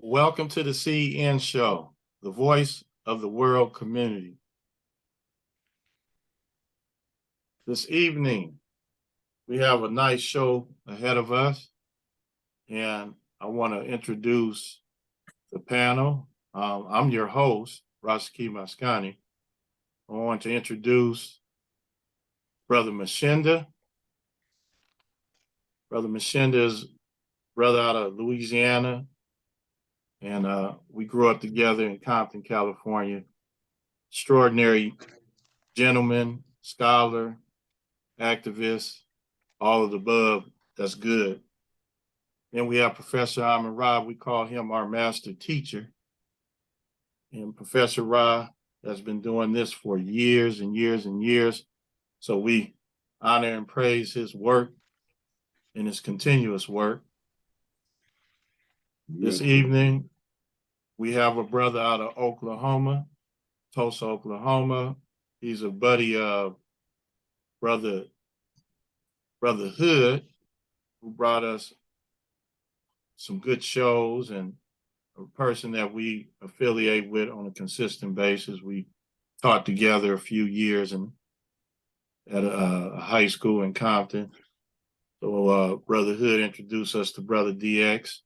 Welcome to the CEN show, the voice of the world community. This evening, we have a nice show ahead of us, and I want to introduce the panel. I'm your host, Rasaki Maskani. I want to introduce Brother Mashinda. Brother Mashinda is brother out of Louisiana, and we grew up together in Compton, California. Extraordinary gentleman, scholar, activist, all of the above. That's good. Then we have Professor Ahmed Ra. We call him our master teacher. And Professor Ra has been doing this for years and years and years. So we honor and praise his work and his continuous work. This evening, we have a brother out of Oklahoma, Tulsa, Oklahoma. He's a buddy of Brother Hood, who brought us some good shows, and a person that we affiliate with on a consistent basis. We taught together a few years at a high school in Compton. So Brother Hood introduced us to Brother DX,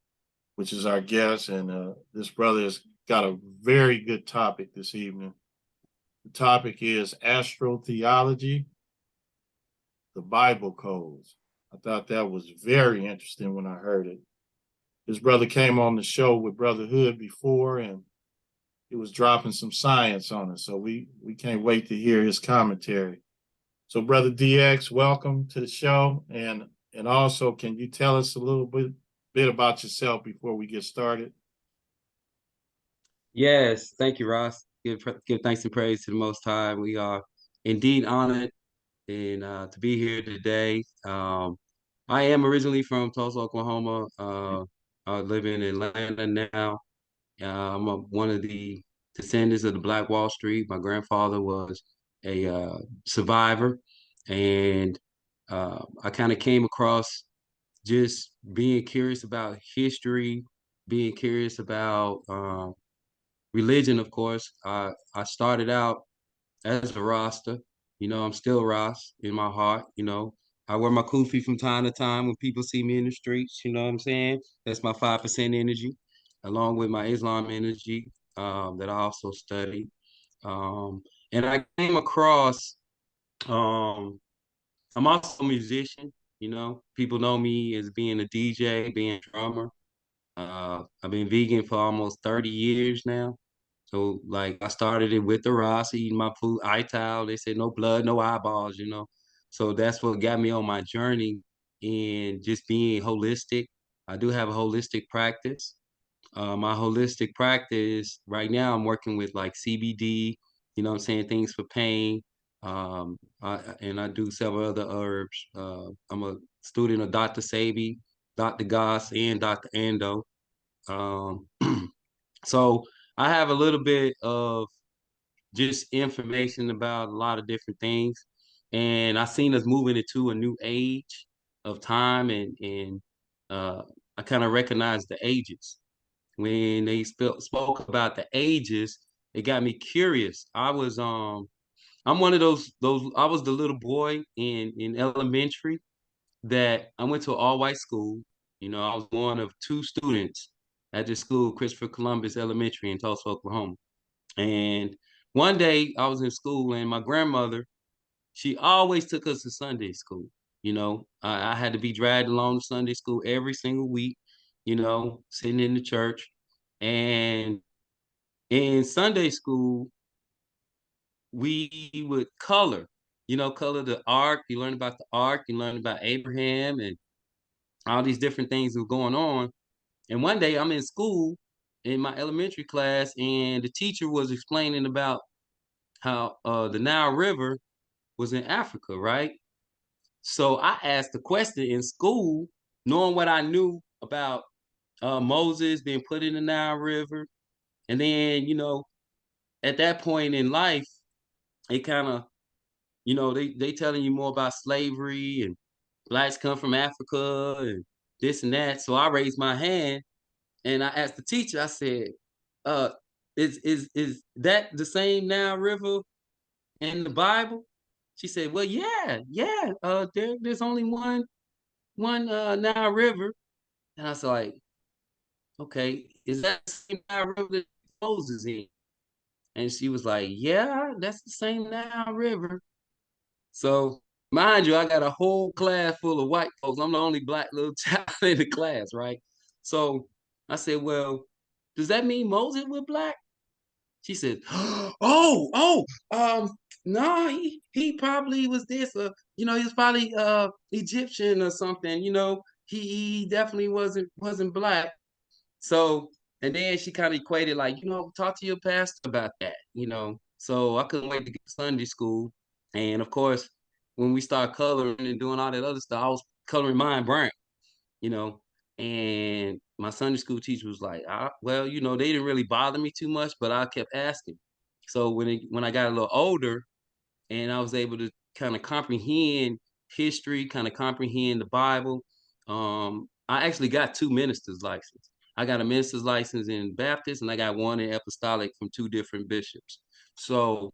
which is our guest. And this brother has got a very good topic this evening. The topic is Astrotheology, the Bible codes. I thought that was very interesting when I heard it. His brother came on the show with Brother Hood before, and he was dropping some science on us. So we can't wait to hear his commentary. So Brother DX, welcome to the show. And also, can you tell us a little bit about yourself before we get started? Yes, thank you, Ross. Give thanks and praise to the Most High. We are indeed honored and to be here today. I am originally from Tulsa, Oklahoma. I live in Atlanta now. One of the descendants of the Black Wall Street. My grandfather was a survivor, and I kind of came across just being curious about history, being curious about religion, of course. I started out as a Rasta. I'm still Ras in my heart. I wear my kufi from time to time when people see me in the streets. You know what I'm saying? That's my 5% energy, along with my Islam energy that I also study. And I came across. Um, I'm also a musician. People know me as being a DJ, being a drummer. I've been vegan for almost 30 years now. So like I started it with the Ross, eating my food, ital. They said no blood, no eyeballs. So that's what got me on my journey in just being holistic. I do have a holistic practice. My holistic practice right now, I'm working with like CBD, what I'm saying, things for pain. And I do several other herbs. I'm a student of Dr. Sabi, Dr. Goss, and Dr. Ando. Um, so I have a little bit of just information about a lot of different things. And I seen us moving into a new age of time, and I kind of recognize the ages. When they spoke about the ages, it got me curious. I'm one of those I was the little boy in elementary that I went to an all-white school. I was one of two students at this school, Christopher Columbus Elementary in Tulsa, Oklahoma. And one day I was in school, and my grandmother, she always took us to Sunday school. I had to be dragged along to Sunday school every single week, sitting in the church. And in Sunday school, we would color the ark. You learn about the ark, you learn about Abraham and all these different things that were going on. And one day I'm in school in my elementary class, and the teacher was explaining about how the Nile River was in Africa, right? So I asked the question in school, knowing what I knew about Moses being put in the Nile River. And then, at that point in life, it kind of, they telling you more about slavery and blacks come from Africa and this and that. So I raised my hand And I asked the teacher, I said, uh, is that the same Nile River in the Bible? She said, well, yeah. There's only one Nile River. And I was like, okay, is that the same Nile River that Moses in? And she was like, yeah, that's the same Nile River. So mind you, I got a whole class full of white folks. I'm the only black little child in the class, right? So I said, well, does that mean Moses was black? She said, um, no, he probably was this, he was probably Egyptian or something, he definitely wasn't black. So, and then she kind of equated like, talk to your pastor about that, So I couldn't wait to get to Sunday school. And of course, when we start coloring and doing all that other stuff, I was coloring mine brown, you know. And my Sunday school teacher was like, well, they didn't really bother me too much, but I kept asking. So when I got a little older and I was able to kind of comprehend history, kind of comprehend the Bible, I actually got two ministers' license. I got a minister's license in Baptist, and I got one in Apostolic from two different bishops. So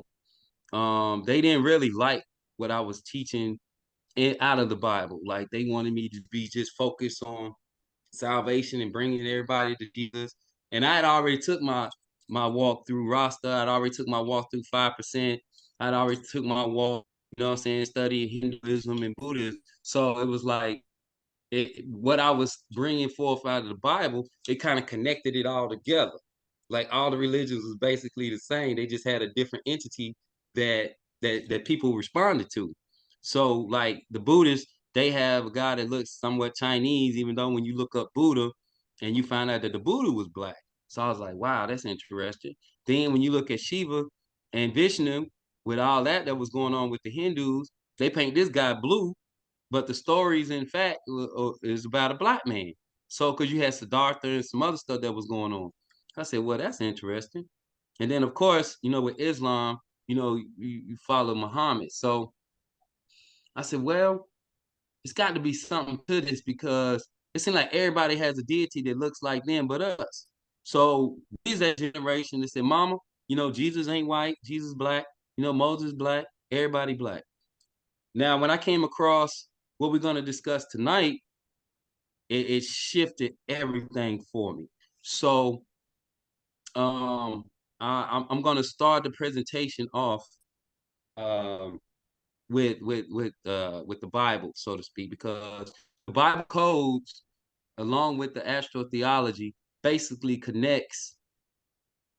they didn't really like what I was teaching out of the Bible. Like they wanted me to be just focused on salvation and bringing everybody to Jesus. And I had already took my walk through Rasta. I'd already took my walk through 5%. I'd already took my walk, studying Hinduism and Buddhism. So it was like what I was bringing forth out of the Bible, it kind of connected it all together. Like all the religions was basically the same. They just had a different entity that that people responded to. So like the Buddhists, they have a guy that looks somewhat Chinese, even though when you look up Buddha and you find out that the Buddha was black. So I was like, wow, that's interesting. Then when you look at Shiva and Vishnu, with all that was going on with the Hindus, they paint this guy blue, but the stories, in fact, is about a black man. So, because you had Siddhartha and some other stuff that was going on. I said, well, that's interesting. And then, of course, with Islam, you follow Muhammad. So I said, well, it's got to be something to this because it seems like everybody has a deity that looks like them but us. So these that generation that said, Mama, Jesus ain't white, Jesus black, Moses black, everybody black. Now, when I came across what we're going to discuss tonight, it shifted everything for me. So um, I'm going to start the presentation off um, with the Bible, so to speak, because the Bible codes, along with the astrotheology, basically connects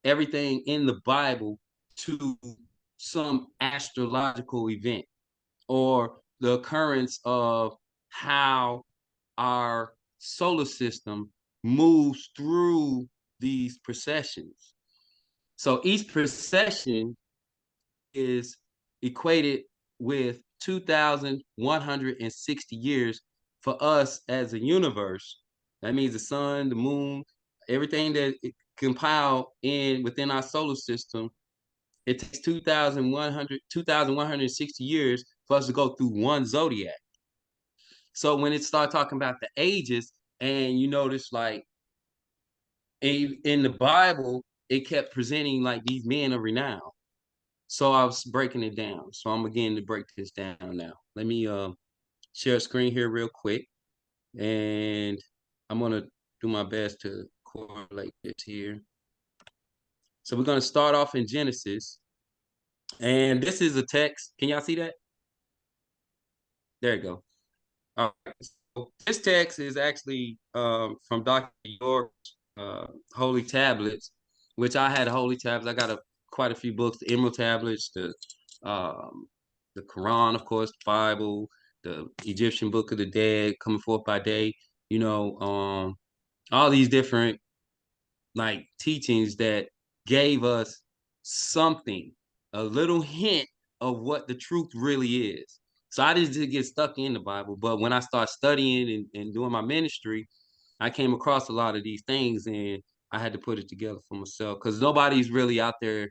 everything in the Bible to some astrological event or the occurrence of how our solar system moves through these processions. So each procession is equated with 2,160 years for us as a universe. That means the sun, the moon, everything that it compile in within our solar system. It takes 2,160 years for us to go through one zodiac. So when it started talking about the ages, and you notice like in the Bible, it kept presenting like these men of renown. So I was breaking it down. So I'm beginning to break this down now. Let me share a screen here real quick, and I'm gonna do my best to correlate this here. So we're gonna start off in Genesis, and this is a text. Can y'all see that? There you go. All right. So this text is actually from Dr. York's Holy Tablets, which I had Holy Tablets. I got quite a few books: the Emerald Tablets, um, the Quran, of course, the Bible, the Egyptian Book of the Dead, Coming Forth by Day. All these different like teachings that gave us something, a little hint of what the truth really is. So I didn't get stuck in the Bible, but when I started studying and doing my ministry, I came across a lot of these things and I had to put it together for myself because nobody's really out there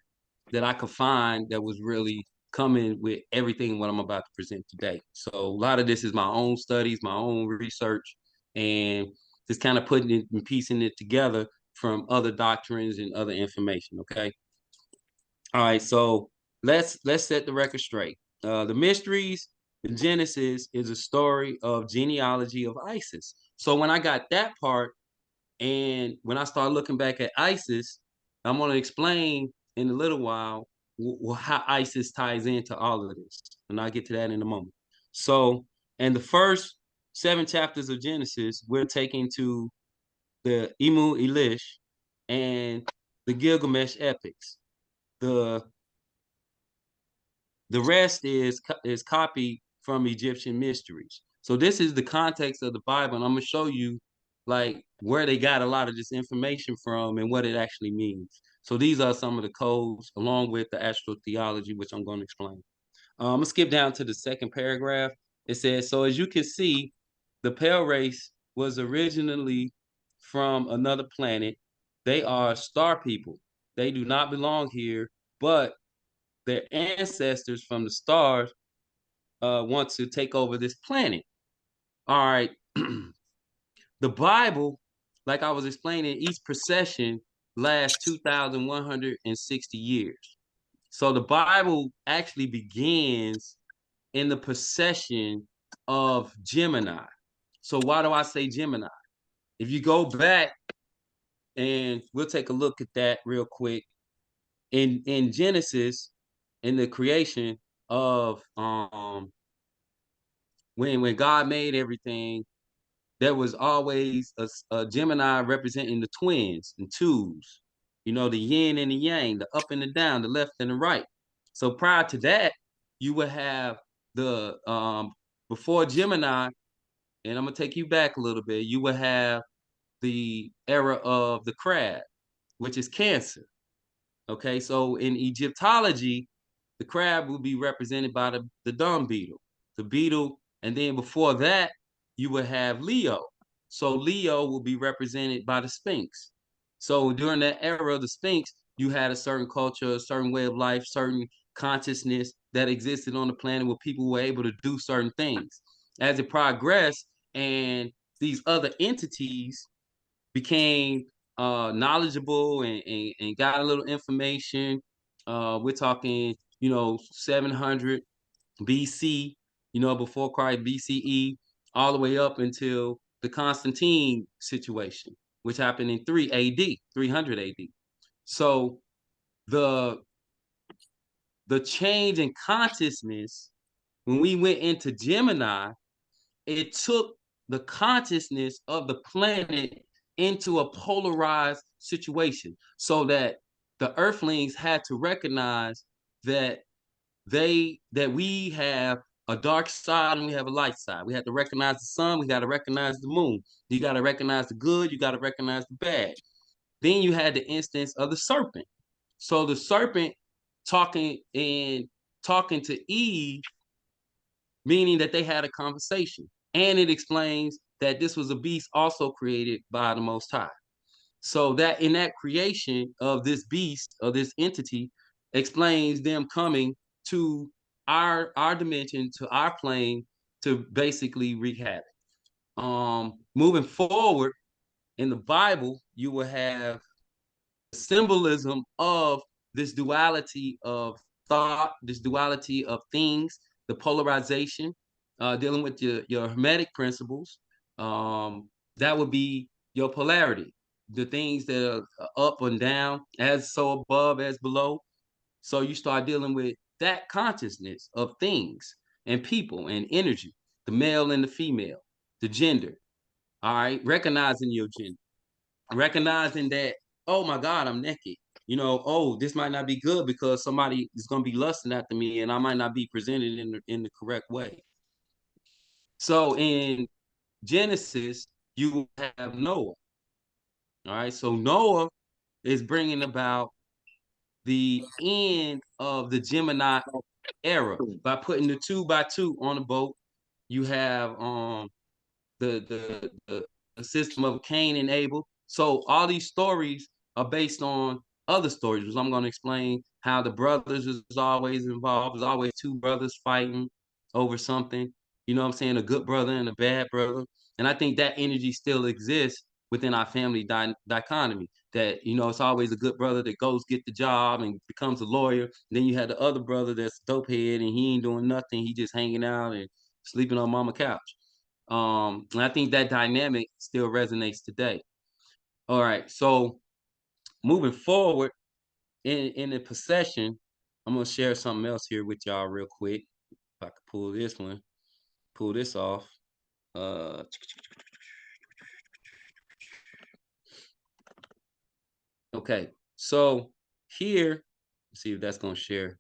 that I could find that was really coming with everything what I'm about to present today. So a lot of this is my own studies, my own research, and just kind of putting it and piecing it together from other doctrines and other information. Okay. All right. So let's set the record straight. The mysteries in Genesis is a story of genealogy of Isis. So when I got that part, and when I start looking back at ISIS, I'm going to explain in a little while how ISIS ties into all of this. And I'll get to that in a moment. So, in the first 7 chapters of Genesis, we're taken to the Emu Elish and the Gilgamesh epics. The the rest is copied from Egyptian mysteries. So this is the context of the Bible, and I'm gonna show you like where they got a lot of this information from and what it actually means. So these are some of the codes, along with the astrotheology, which I'm going to explain. I'm gonna skip down to the second paragraph. It says, "So as you can see, the pale race was originally from another planet. They are star people. They do not belong here, but their ancestors from the stars want to take over this planet." All right. The Bible, like I was explaining, each procession lasts 2,160 years. So the Bible actually begins in the procession of Gemini. So why do I say Gemini? If you go back, and we'll take a look at that real quick, in Genesis, in the creation of when God made everything, there was always a Gemini representing the twins and twos, the yin and the yang, the up and the down, the left and the right. So prior to that, you would have the before Gemini, and I'm gonna take you back a little bit, you would have the era of the crab, which is Cancer. Okay, so in Egyptology, the crab will be represented by the dung beetle, the beetle, and then before that, you would have Leo. So Leo will be represented by the Sphinx. So during that era of the Sphinx, you had a certain culture, a certain way of life, certain consciousness that existed on the planet where people were able to do certain things. As it progressed, and these other entities became knowledgeable and got a little information. We're talking, 700 BC, before Christ, BCE, all the way up until the Constantine situation, which happened in 3 AD, 300 AD. So the the change in consciousness when we went into Gemini, it took the consciousness of the planet into a polarized situation so that the earthlings had to recognize that we have a dark side and we have a light side. We have to recognize the sun, we got to recognize the moon. You got to recognize the good, you got to recognize the bad. Then you had the instance of the serpent. So the serpent talking to Eve, meaning that they had a conversation. And it explains that this was a beast also created by the Most High. So that in that creation of this beast, of this entity, explains them coming to our dimension, to our plane, to basically wreak havoc. Moving forward in the Bible, you will have symbolism of this duality of thought, this duality of things, the polarization, dealing with your hermetic principles. That would be your polarity, the things that are up and down, as so above as below. So you start dealing with that consciousness of things and people and energy, the male and the female, the gender. All right, recognizing your gender, recognizing that, oh my God, I'm naked. Oh, this might not be good because somebody is going to be lusting after me and I might not be presented in the correct way. So in Genesis, you have Noah. All right. So Noah is bringing about the end of the Gemini era by putting the 2x2 on the boat. You have the system of Cain and Abel. So all these stories are based on other stories, which I'm going to explain how the brothers is always involved. There's always two brothers fighting over something. You know what I'm saying? A good brother and a bad brother. And I think that energy still exists within our family dichotomy. that, it's always a good brother that goes get the job and becomes a lawyer. And then you had the other brother that's dope head and he ain't doing nothing. He just hanging out and sleeping on mama couch. And I think that dynamic still resonates today. All right. So moving forward in the procession, I'm gonna share something else here with y'all real quick. If I could pull this off. Uh, okay. So here, let's see if that's gonna share.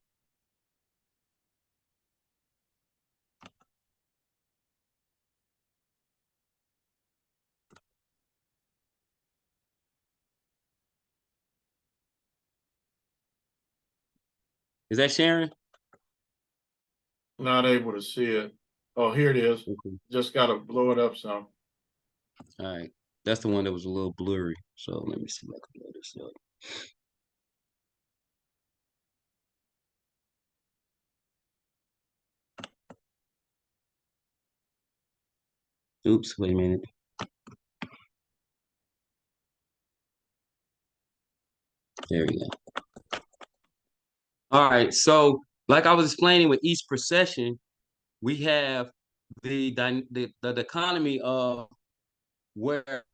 Is that sharing? Not able to see it. Oh, here it is. Okay. Just got to blow it up some. All right. That's the one that was a little blurry. So let me see if I can blow this up. Oops, wait a minute. There we go. All right. So, like I was explaining with each procession, we have the economy of where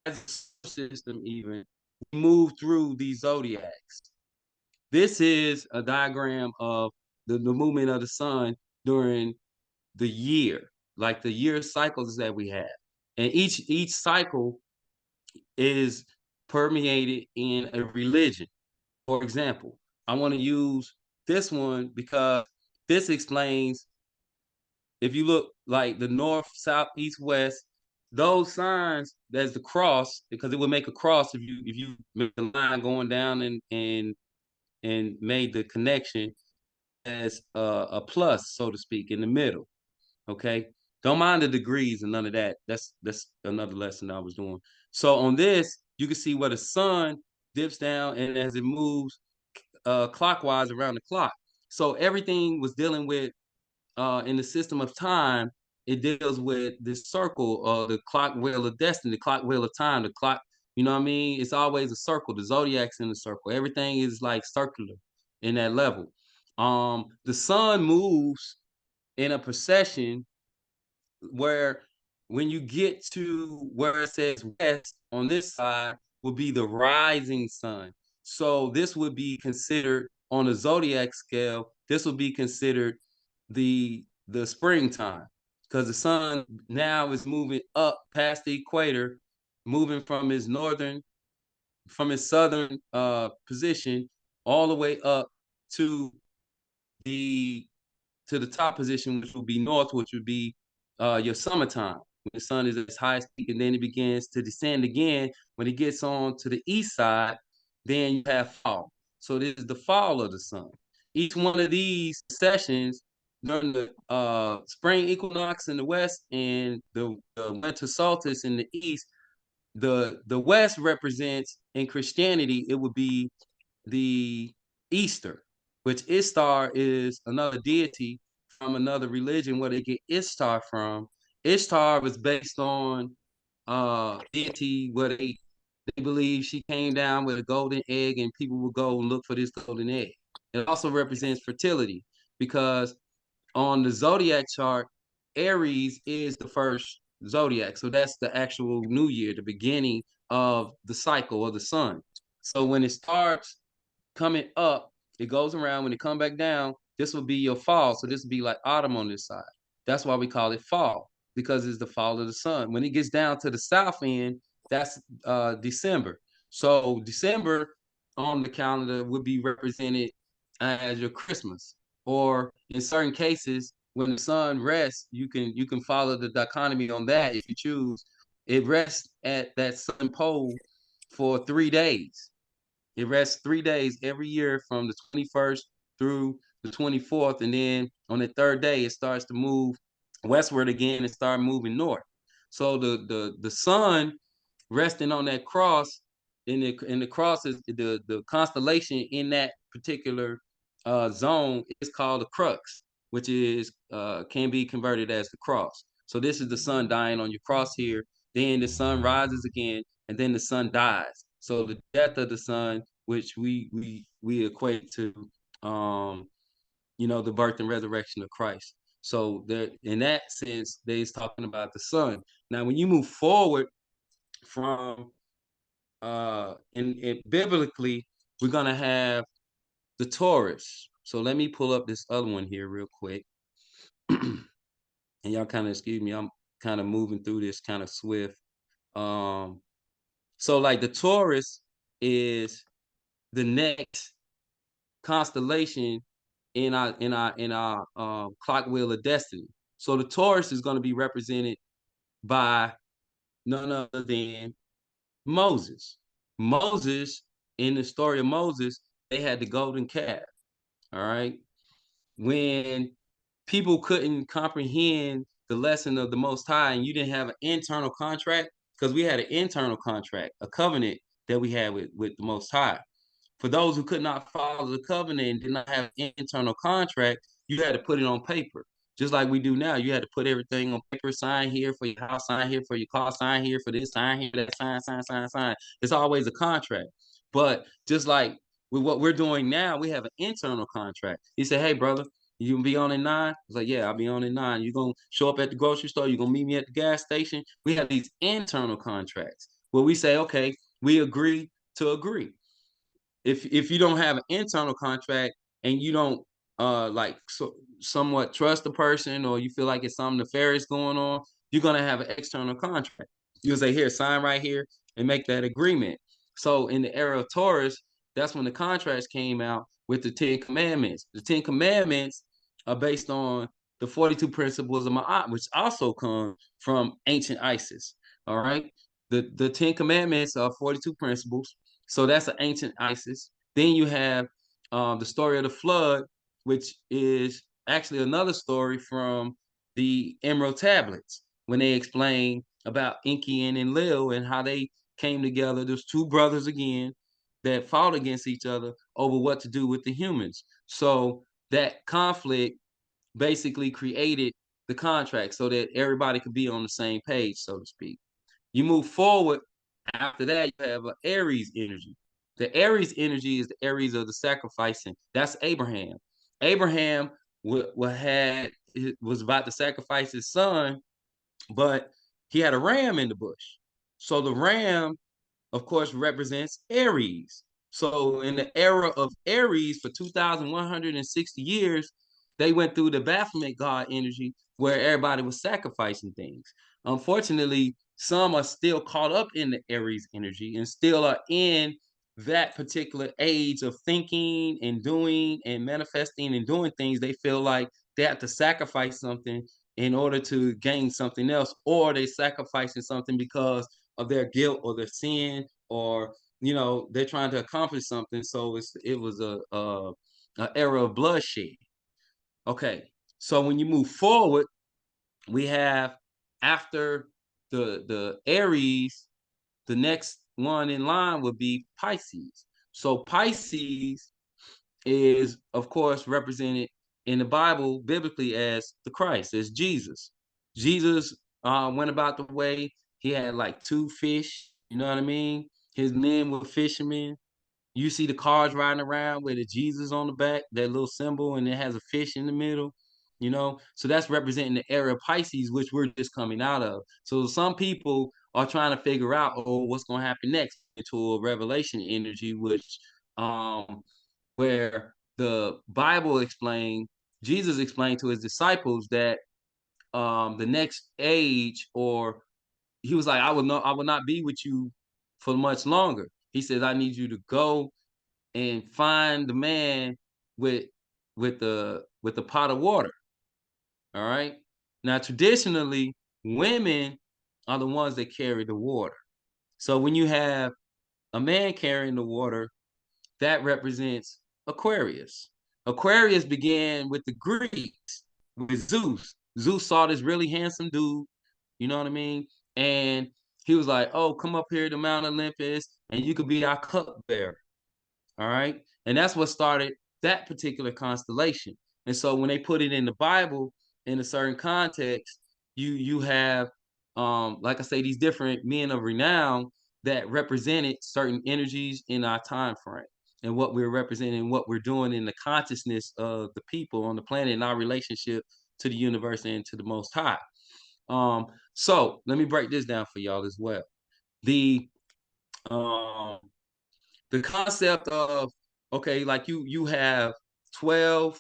as a system even we move through these zodiacs. This is a diagram of the movement of the sun during the year, like the year cycles that we have. And each cycle is permeated in a religion. For example, I want to use this one because this explains if you look like the north, south, east, west, those signs that's the cross because it would make a cross if you make the line going down and made the connection as a plus, so to speak, in the middle. Okay, don't mind the degrees and none of that. That's another lesson I was doing. So on this, you can see where the sun dips down and as it moves clockwise around the clock. So everything was dealing with in the system of time. It deals with this circle, the clock wheel of destiny, the clock wheel of time, the clock. You know what I mean? It's always a circle. The zodiac's in the circle. Everything is like circular in that level. The sun moves in a procession where when you get to where it says west on this side will be the rising sun. So this would be considered on the zodiac scale, this would be considered the springtime because the sun now is moving up past the equator, moving from its southern position all the way up to the to the top position, which would be north, which would be your summertime. When the sun is at its highest peak, and then it begins to descend again. When it gets on to the east side, then you have fall. So this is the fall of the sun. Each one of these sessions during the spring equinox in the west and the winter solstice in the east, the west represents in Christianity, it would be the Easter, which Ishtar is another deity from another religion where they get Ishtar from. Ishtar was based on deity where they believe she came down with a golden egg and people would go and look for this golden egg. It also represents fertility because on the zodiac chart, Aries is the first zodiac. So that's the actual new year, the beginning of the cycle of the sun. So when it starts coming up, it goes around. When it come back down, this will be your fall. So this will be like autumn on this side. That's why we call it fall, because it's the fall of the sun. When it gets down to the south end, that's December. So December on the calendar would be represented as your Christmas. Or in certain cases, when the sun rests, you can follow the dichotomy on that if you choose. It rests at that sun pole for 3 days. It rests 3 days every year from the 21st through the 24th. And then on the third day, it starts to move westward again and start moving north. So the sun resting on that cross, in the cross is the constellation in that particular zone is called the crux, which is can be converted as the cross. So this is the sun dying on your cross here. Then the sun rises again, and then the sun dies. So the death of the son, which we equate to, the birth and resurrection of Christ. So that in that sense, they's talking about the son. Now, when you move forward from in biblically, we're gonna have the Taurus. So let me pull up this other one here real quick. And y'all kind of excuse me, I'm kind of moving through this kind of swift. Um, so like the Taurus is the next constellation in our clock wheel of destiny. So the Taurus is going to be represented by none other than Moses. Moses, in the story of Moses, they had the golden calf. All right. When people couldn't comprehend the lesson of the Most High, and you didn't have an internal contract, because we had an internal contract, a covenant that we had with the Most High. For those who could not follow the covenant and did not have an internal contract, you had to put it on paper. Just like we do now, you had to put everything on paper, sign here for your house, sign here for your car, sign here for this, sign here, that, sign. It's always a contract. But just like with what we're doing now, we have an internal contract. He said, hey, brother, you gonna be on at 9? I was like, yeah, I'll be on at 9. You gonna show up at the grocery store? You gonna meet me at the gas station? We have these internal contracts where we say, okay, we agree to agree. If you don't have an internal contract and you don't somewhat trust the person, or you feel like it's something nefarious going on, you're gonna have an external contract. You'll say, here, sign right here and make that agreement. So in the era of Taurus, that's when the contracts came out with the 10 Commandments. The 10 Commandments are based on the 42 principles of Ma'at, which also come from ancient Isis. All right. The 10 Commandments are 42 principles. So that's an ancient Isis. Then you have the story of the flood, which is actually another story from the Emerald Tablets, when they explain about Enki and Enlil and how they came together. There's two brothers again that fought against each other over what to do with the humans. So that conflict basically created the contract so that everybody could be on the same page, so to speak. You move forward, after that, you have an Aries energy. The Aries energy is the Aries of the sacrificing. That's Abraham. Abraham was about to sacrifice his son, but he had a ram in the bush. So the ram, of course, represents Aries. So in the era of Aries, for 2,160 years, they went through the Baphomet God energy where everybody was sacrificing things. Unfortunately, some are still caught up in the Aries energy and still are in that particular age of thinking and doing and manifesting and doing things. They feel like they have to sacrifice something in order to gain something else, or they sacrificing something because of their guilt or their sin, or they're trying to accomplish something. So it was a era of bloodshed. Okay, so when you move forward, we have, after the Aries, the next one in line would be Pisces. So Pisces is, of course, represented in the Bible biblically as the Christ, as Jesus. Jesus went about the way. He had like 2 fish, you know what I mean? His men were fishermen. You see the cars riding around with a Jesus on the back, that little symbol, and it has a fish in the middle, So that's representing the era of Pisces, which we're just coming out of. So some people are trying to figure out, oh, what's going to happen next, into a revelation energy, which where the Bible explained, Jesus explained to his disciples that the next age, or he was like, I will not be with you for much longer. He says, I need you to go and find the man with the pot of water. All right. Now, traditionally, women are the ones that carry the water. So when you have a man carrying the water, that represents Aquarius. Aquarius began with the Greeks, with Zeus. Zeus saw this really handsome dude, you know what I mean? And he was like, oh, come up here to Mount Olympus and you could be our cupbearer. All right. And that's what started that particular constellation. And so when they put it in the Bible in a certain context, you have like I say, these different men of renown that represented certain energies in our time frame and what we're representing, what we're doing in the consciousness of the people on the planet and our relationship to the universe and to the Most High. So let me break this down for y'all as well. The um the concept of, okay, like you have 12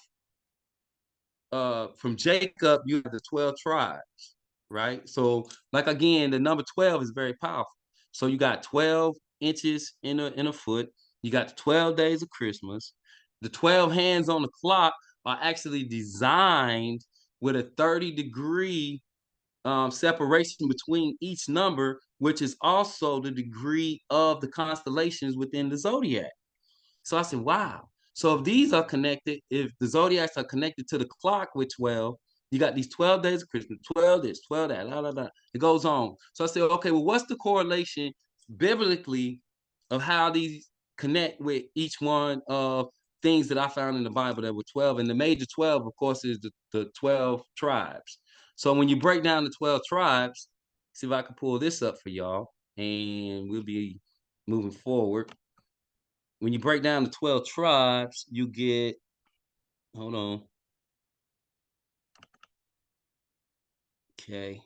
from Jacob, you have the 12 tribes, right? So, like again, the number 12 is very powerful. So you got 12 inches in a foot, you got the 12 days of Christmas. The 12 hands on the clock are actually designed with a 30-degree separation between each number, which is also the degree of the constellations within the zodiac. So I said, wow. So if these are connected, if the zodiacs are connected to the clock with 12, you got these 12 days of Christmas, 12 this, 12 that, la, la, la. It goes on. So I said, okay, well, what's the correlation biblically of how these connect with each one of things that I found in the Bible that were 12? And the major 12, of course, is the 12 tribes. So when you break down the 12 tribes, see if I can pull this up for y'all, and we'll be moving forward. When you break down the 12 tribes, you get, hold on. Okay.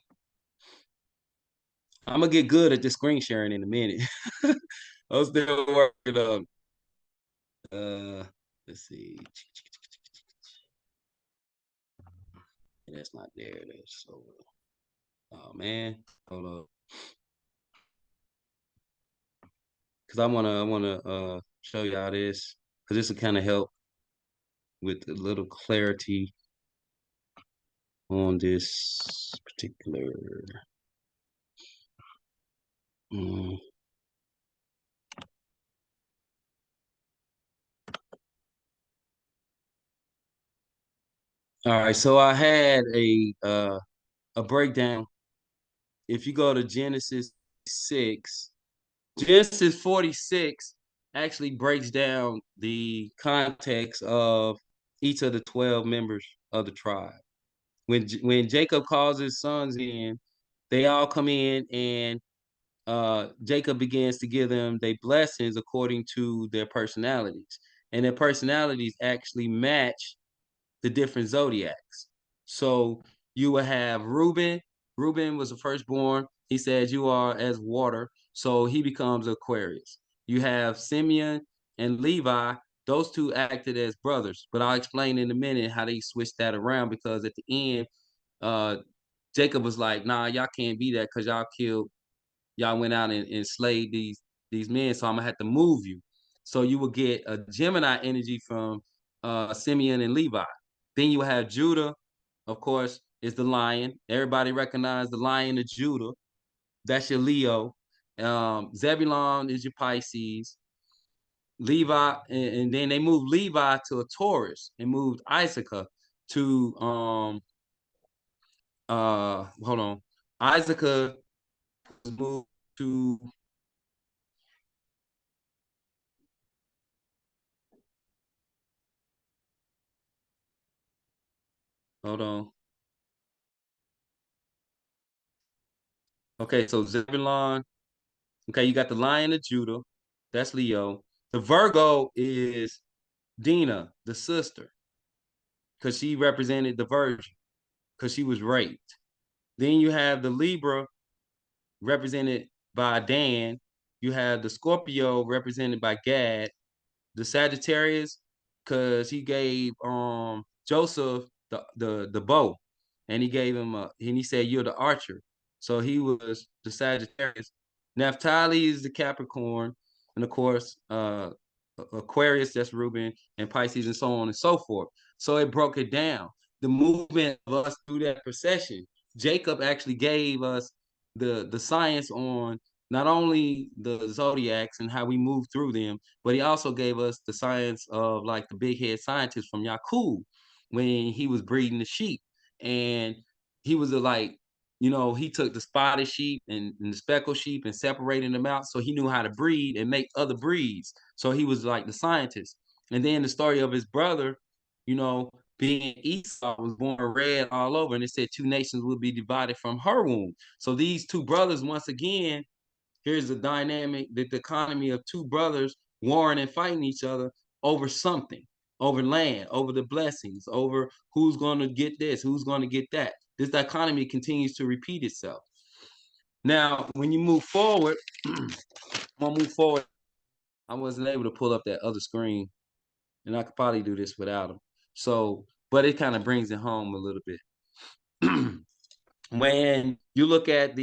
I'm gonna get good at this screen sharing in a minute. I'm still working on let's see. That's not there. That's so oh man. Hold on. Cause I wanna show y'all this. Cause this will kind of help with a little clarity on this particular mm. All right, so I had a breakdown. If you go to Genesis 6, Genesis 46 actually breaks down the context of each of the 12 members of the tribe. When Jacob calls his sons in, they all come in, and Jacob begins to give them their blessings according to their personalities. And their personalities actually match the different zodiacs. So you will have Reuben. Reuben was the firstborn. He says, you are as water. So he becomes Aquarius. You have Simeon and Levi. Those two acted as brothers, but I'll explain in a minute how they switched that around, because at the end, uh, Jacob was like, nah, y'all can't be that because y'all went out and slayed these men, so I'm gonna have to move you. So you will get a Gemini energy from Simeon and Levi. Then you have Judah, of course, is the lion. Everybody recognize the lion of Judah. That's your Leo. Zebulon is your Pisces. Levi, and then they moved Levi to a Taurus and moved Issachar to hold on. Issachar moved to, hold on. Okay, so Zebulon. Okay, you got the Lion of Judah. That's Leo. The Virgo is Dina, the sister, because she represented the virgin, because she was raped. Then you have the Libra, represented by Dan. You have the Scorpio, represented by Gad. The Sagittarius, because he gave Joseph the bow, and he gave him and he said, you're the archer. So he was the Sagittarius. Naphtali is the Capricorn, and of course Aquarius, that's Reuben, and Pisces, and so on and so forth. So it broke it down. The movement of us through that procession. Jacob actually gave us the science on not only the zodiacs and how we move through them, but he also gave us the science of like the big head scientist from Yakub when he was breeding the sheep. And he was like, he took the spotted sheep and the speckled sheep and separated them out. So he knew how to breed and make other breeds. So he was like the scientist. And then the story of his brother, being Esau, was born red all over. And it said two nations would be divided from her womb. So these two brothers, once again, Here's the dynamic, the economy of two brothers warring and fighting each other over something, over land, over the blessings, over who's going to get this, who's going to get that. This dichotomy continues to repeat itself. Now, when you move forward, when I move forward, I wasn't able to pull up that other screen, and I could probably do this without them. So, but it kind of brings it home a little bit. When you look at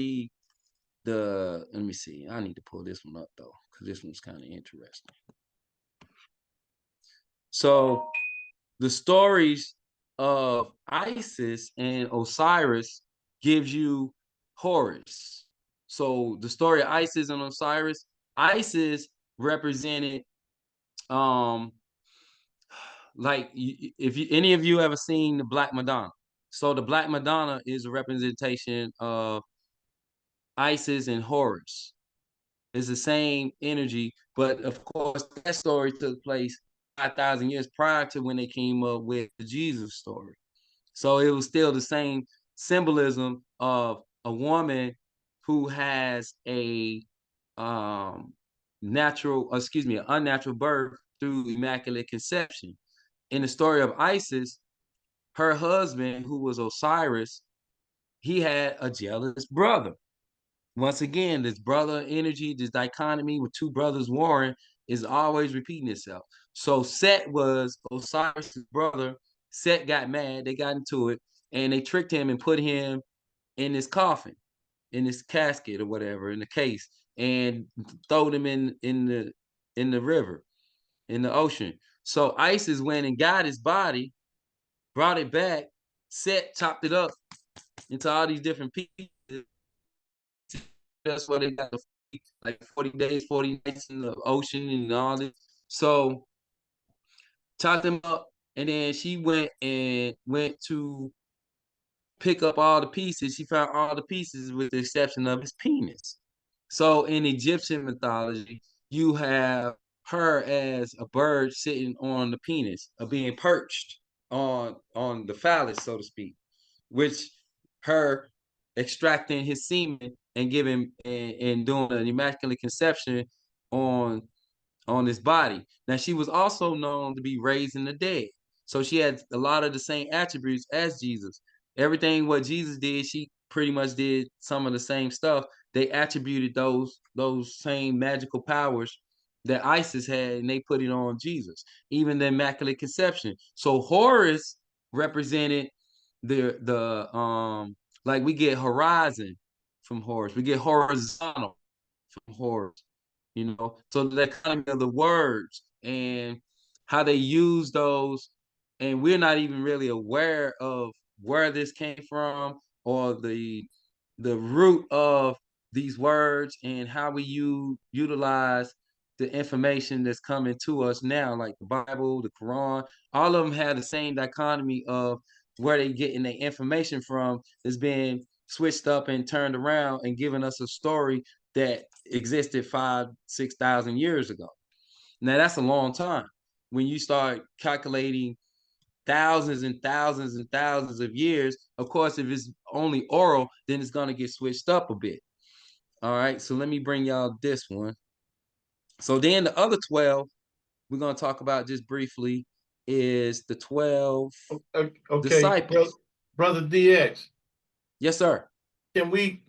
let me see, I need to pull this one up though, because this one's kind of interesting. So the stories of Isis and Osiris gives you Horus. So the story of Isis and Osiris, Isis represented like if you any of you ever seen the Black Madonna. So the Black Madonna is a representation of Isis and Horus. It's the same energy, but of course that story took place 5,000 years prior to when they came up with the Jesus story. So it was still the same symbolism of a woman who has a an unnatural birth through immaculate conception. In the story of Isis, her husband, who was Osiris, he had a jealous brother. Once again, this brother energy, this dichotomy with two brothers warring is always repeating itself. So Set was Osiris' brother. Set got mad, they got into it, and they tricked him and put him in this coffin, in this casket or whatever, in the case, and throwed him in the river, in the ocean. So Isis went and got his body, brought it back. Set chopped it up into all these different pieces. That's why they got the like 40 days, 40 nights in the ocean and all this. So chopped them up, and then she went to pick up all the pieces. She found all the pieces with the exception of his penis. So in Egyptian mythology, you have her as a bird sitting on the penis, or being perched on the phallus, so to speak, which her extracting his semen and giving and doing an immaculate conception on this body. Now, she was also known to be raising the dead. So she had a lot of the same attributes as Jesus. Everything what Jesus did, she pretty much did some of the same stuff. They attributed those same magical powers that Isis had, and they put it on Jesus. Even the Immaculate Conception. So Horus represented the like we get horizon from Horus, we get horizontal from Horus, so the economy of the words and how they use those, and we're not even really aware of where this came from, or the root of these words, and how we utilize the information that's coming to us now, like the Bible, the Quran. All of them have the same dichotomy of where they getting their information from is being switched up and turned around and giving us a story that existed 5,000-6,000 years ago. Now that's a long time. When you start calculating thousands and thousands and thousands of years, of course, if it's only oral, then it's going to get switched up a bit. All right, so let me bring y'all this one. So then the other 12 we're going to talk about just briefly is the 12 disciples. Brother DX. Yes, sir. Can we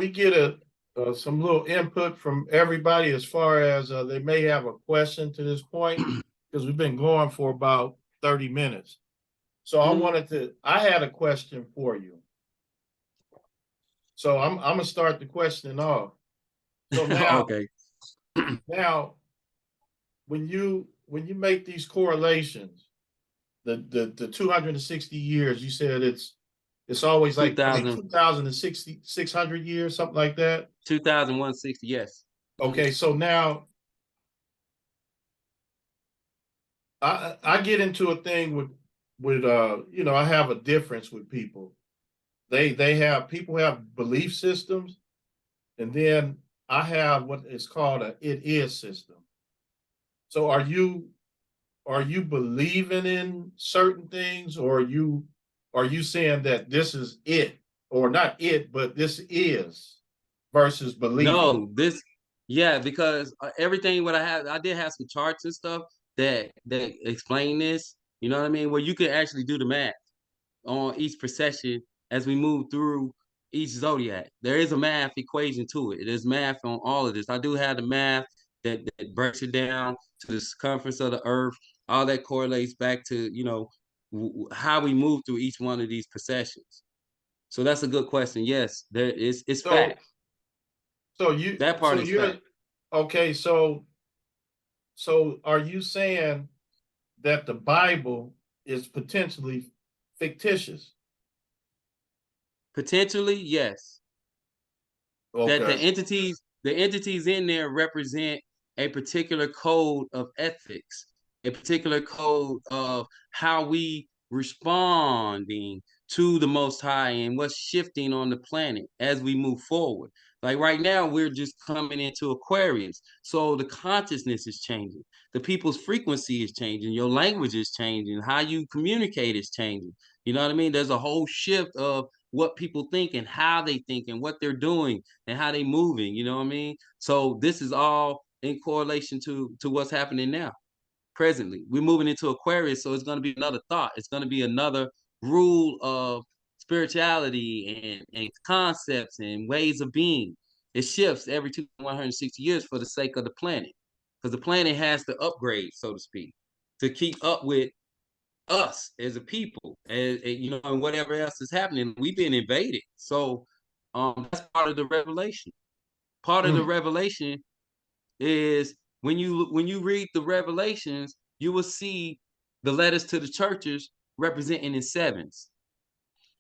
get some little input from everybody as far as they may have a question to this point, because we've been going for about 30 minutes. So I had a question for you. So I'm gonna start the questioning off. So now, okay. Now, when you make these correlations, the 260 years, you said it's always like 2,060, 600 years, something like that. 2,160, yes. Okay, so now I get into a thing with I have a difference with people. People have belief systems, and then I have what is called a it is system. So are you believing in certain things, or are you saying that this is it, or not it, but this is versus believing? No, Yeah, because everything what I did have some charts and stuff that explain this. You know what I mean? Where you can actually do the math on each procession as we move through each zodiac. There is a math equation to it. There's math on all of this. I do have the math that breaks it down to the circumference of the earth. All that correlates back to, how we move through each one of these processions. So that's a good question. Yes, there is it's So fact. so you That part so is you're fact. okay, so are you saying that the Bible is potentially fictitious? Potentially, yes. That Okay. the entities in there represent a particular code of ethics, a particular code of how we responding to the most high and what's shifting on the planet as we move forward. Like right now, we're just coming into Aquarius. So the consciousness is changing. The people's frequency is changing. Your language is changing. How you communicate is changing. You know what I mean? There's a whole shift of what people think and how they think and what they're doing and how they moving, you know what I mean? So this is all in correlation to what's happening now, presently. We're moving into Aquarius, so it's going to be another thought. It's going to be another rule of spirituality and concepts and ways of being. It shifts every 160 years for the sake of the planet, because the planet has to upgrade, so to speak, to keep up with us as a people, and whatever else is happening. We've been invaded, so that's part of the revelation. Part of the Mm. revelation is when you read the revelations, you will see the letters to the churches representing in sevens,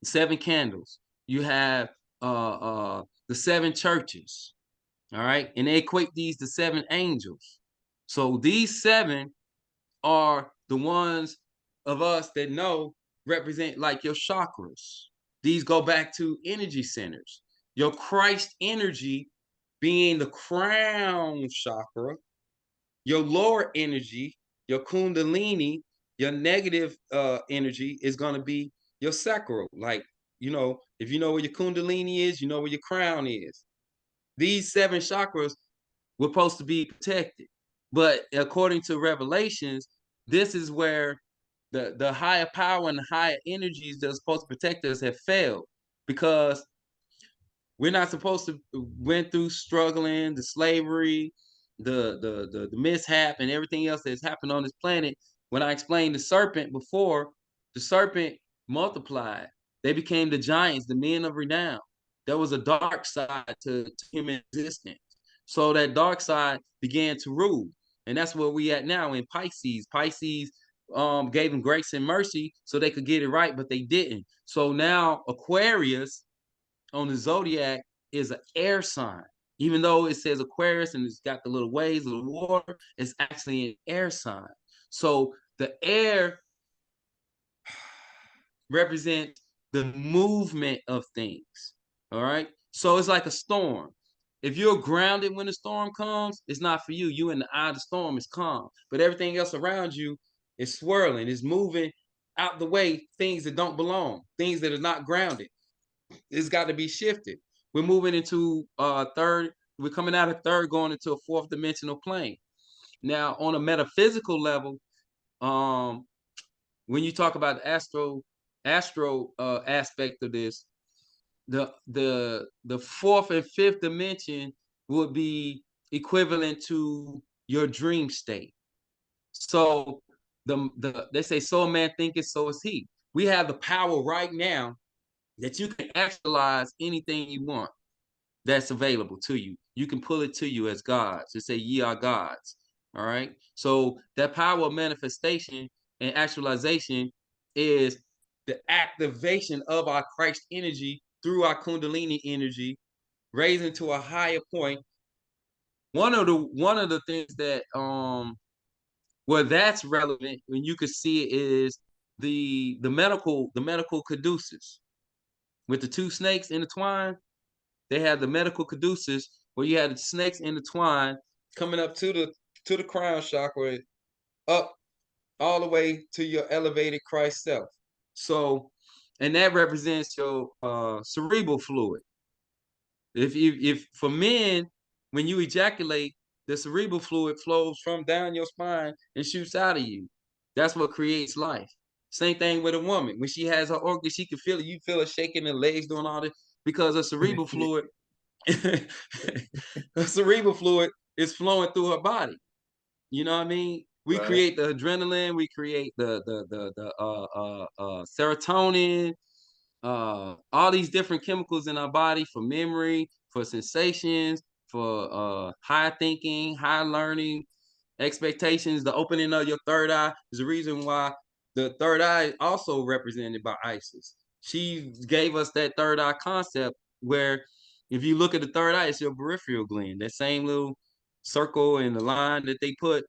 seven candles. You have the seven churches, all right, and they equate these to seven angels. So these seven are the ones of us that know represent like your chakras. These go back to energy centers. Your Christ energy being the crown chakra, your lower energy, your kundalini, your negative energy is going to be your sacral. Like, if you know where your kundalini is, you know where your crown is. These seven chakras were supposed to be protected. But according to Revelations, this is where the higher power and the higher energies that are supposed to protect us have failed, because we're not supposed to went through struggling, the slavery, the mishap, and everything else that's happened on this planet. When I explained the serpent before, the serpent multiplied. They became the giants, the men of renown. There was a dark side to human existence. So that dark side began to rule. And that's where we at now in Pisces. Pisces gave them grace and mercy so they could get it right, but they didn't. So now Aquarius on the zodiac is an air sign. Even though it says Aquarius and it's got the little waves of the water, it's actually an air sign. So the air represents the movement of things. All right. So it's like a storm. If you're grounded when the storm comes, it's not for you. You in the eye of the storm is calm, but everything else around you is swirling, is moving out the way, things that don't belong, things that are not grounded. It's got to be shifted. We're moving into third. We're coming out of third, going into a fourth dimensional plane. Now, on a metaphysical level, um, when you talk about the astro aspect of this, the fourth and fifth dimension would be equivalent to your dream state. So they say, so a man thinketh, so is he. We have the power right now that you can actualize anything you want that's available to you. You can pull it to you as gods. To say ye are gods. All right. So that power of manifestation and actualization is the activation of our Christ energy through our Kundalini energy, raising to a higher point. One of the things that where that's relevant when you could see it is the medical caduceus with the two snakes intertwined. They had the medical caduceus where you had the snakes intertwined coming up to the crown chakra, up all the way to your elevated Christ self. So, and that represents your cerebral fluid. If for men, when you ejaculate, the cerebral fluid flows from down your spine and shoots out of you. That's what creates life. Same thing with a woman. When she has her organ, she can feel it. You feel her shaking her legs, doing all this because her cerebral fluid, her cerebral fluid is flowing through her body. You know what I mean? We Right. create the adrenaline, we create the serotonin, all these different chemicals in our body for memory, for sensations, for high thinking, high learning, expectations. The opening of your third eye is the reason why the third eye is also represented by Isis. She gave us that third eye concept where if you look at the third eye, it's your peripheral gland, that same little circle and the line that they put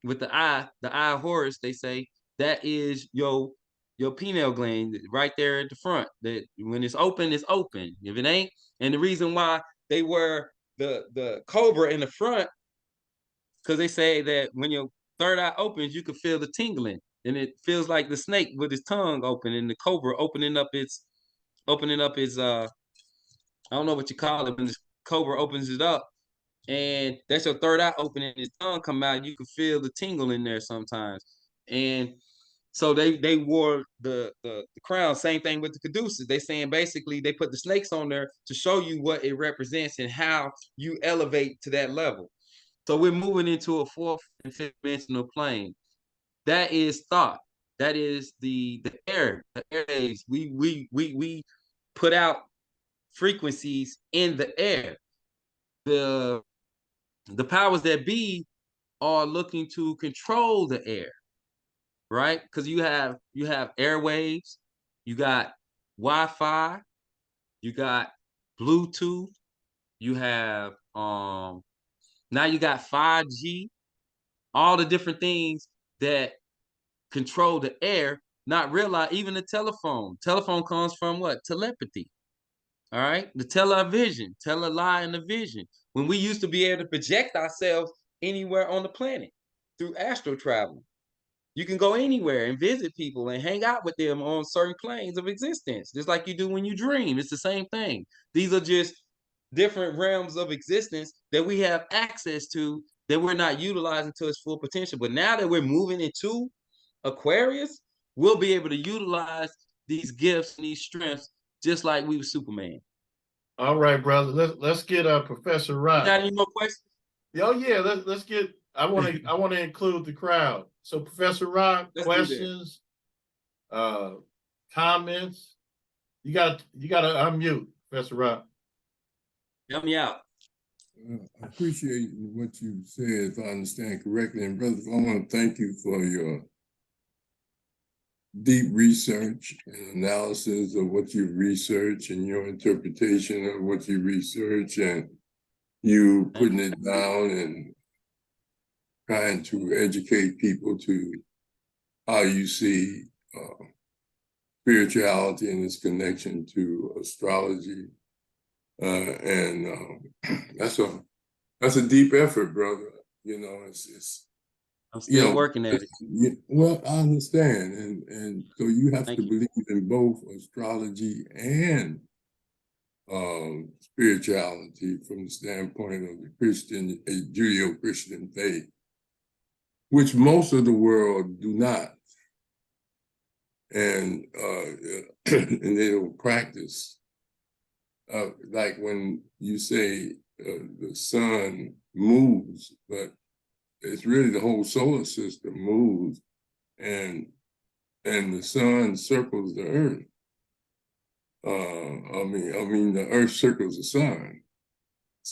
with the eye of Horus, they say that is your pineal gland right there at the front. That when it's open, it's open. If it ain't, and the reason why they wear the cobra in the front, because they say that when your third eye opens, you can feel the tingling, and it feels like the snake with its tongue open, and the cobra opening up its I don't know what you call it when the cobra opens it up, and that's your third eye opening, his tongue come out. You can feel the tingle in there sometimes, and so they wore the crown. Same thing with the caduceus. They saying basically they put the snakes on there to show you what it represents and how you elevate to that level. So we're moving into a fourth and fifth dimensional plane. That is thought. That is the air, the airwaves. We put out frequencies in the air. The the powers that be are looking to control the air, right? Because you have airwaves, you got Wi-Fi, you got Bluetooth, you have now you got 5G, all the different things that control the air, not realize even the telephone. Telephone comes from what? Telepathy. All right. The television, tele-lie and the vision. When we used to be able to project ourselves anywhere on the planet through astral travel. You can go anywhere and visit people and hang out with them on certain planes of existence, just like you do when you dream. It's the same thing. These are just different realms of existence that we have access to that we're not utilizing to its full potential. But now that we're moving into Aquarius, we'll be able to utilize these gifts and these strengths just like we were Superman. All right, brother. Let's get Professor You Rock. got any more questions? Oh yeah, let's get. I want to include the crowd. So Professor Rock, Let's do that. questions, uh, comments. You got to unmute, Professor Rock. Help me out. I appreciate what you said, if I understand correctly. And brother, I want to thank you for your deep research and analysis of what you research and your interpretation of what you research and you putting it down and trying to educate people to how you see spirituality and its connection to astrology. And that's a deep effort, brother. You know, it's I'm still working at it. well, I understand, and so you have Thank to you. believe in both astrology and spirituality from the standpoint of the Christian, Judeo-Christian faith, which most of the world do not, and and they don't practice. Like when you say the sun moves, but it's really the whole solar system moves, and the sun circles the earth. I mean, the earth circles the sun.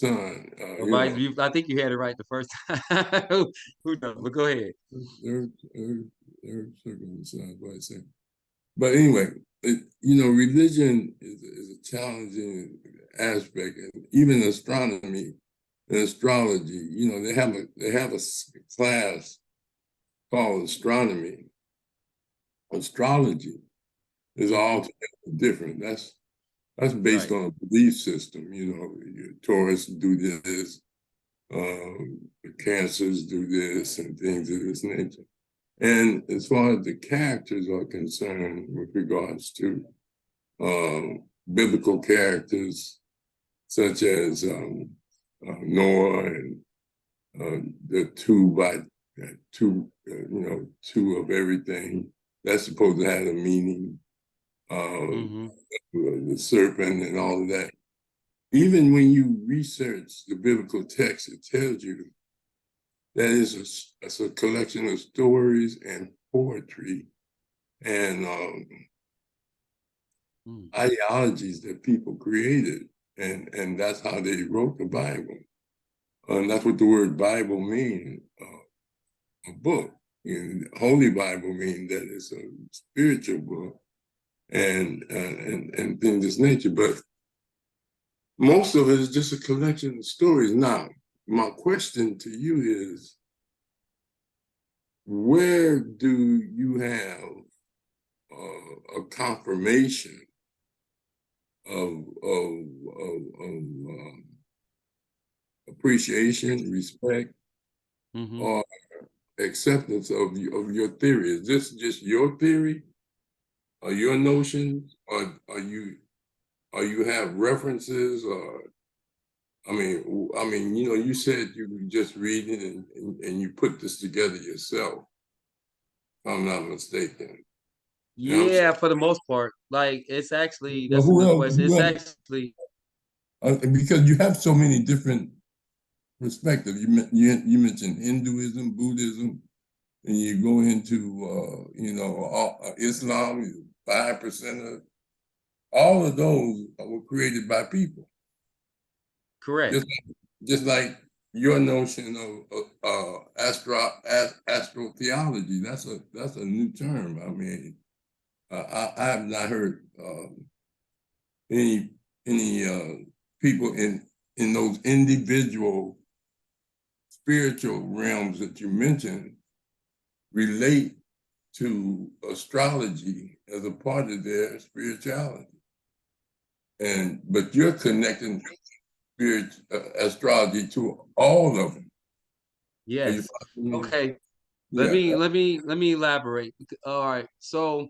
I think you had it right the first time. Who knows? But go ahead. Earth circles the sun. What I say. But anyway, religion is a challenging aspect, and even astronomy and astrology. They have a class called astronomy. Astrology is altogether different. That's based on a belief system. Taurus do this, the Cancers do this, and things of this nature. And as far as the characters are concerned, with regards to biblical characters, such as Noah and the two of everything. That's supposed to have a meaning. The serpent and all of that. Even when you research the biblical text, it tells you that it's a collection of stories and poetry and ideologies that people created, and that's how they wrote the Bible. And that's what the word Bible means, a book. And Holy Bible means that it's a spiritual book and things of this nature. But most of it is just a collection of stories. Now, my question to you is, where do you have a confirmation of appreciation, respect, or acceptance of your theory? Is this just your theory, or your notions, or you have references, or I mean, you said you were just reading and you put this together yourself, if I'm not mistaken. Yeah, for the most part. Like, it's actually, Well, that's a good question. It's actually, because you have so many different perspectives. You mentioned Hinduism, Buddhism, and you go into Islam, 5%. All of those were created by people. correct. Just like your notion of astrotheology. That's a new term. I mean, I have not heard any people in those individual spiritual realms that you mentioned relate to astrology as a part of their spirituality. But you're connecting astrology to all of them. Yes. Okay. Yeah. Let me elaborate. All right. So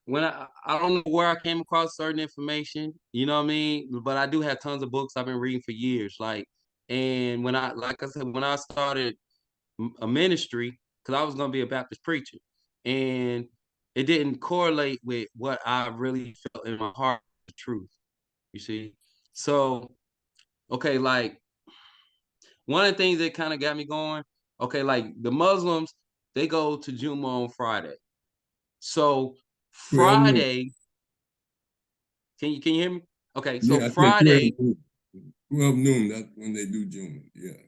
when I don't know where I came across certain information, you know what I mean? But I do have tons of books I've been reading for years. And like I said, when I started a ministry, because I was gonna be a Baptist preacher, and it didn't correlate with what I really felt in my heart, the truth. You see? So, okay, like one of the things that kind of got me going, okay, like the Muslims, they go to Juma on Friday. So 12 noon. Friday, can you hear me? Okay, so Yeah, I said Friday, 12 noon, that's when they do June. Yeah.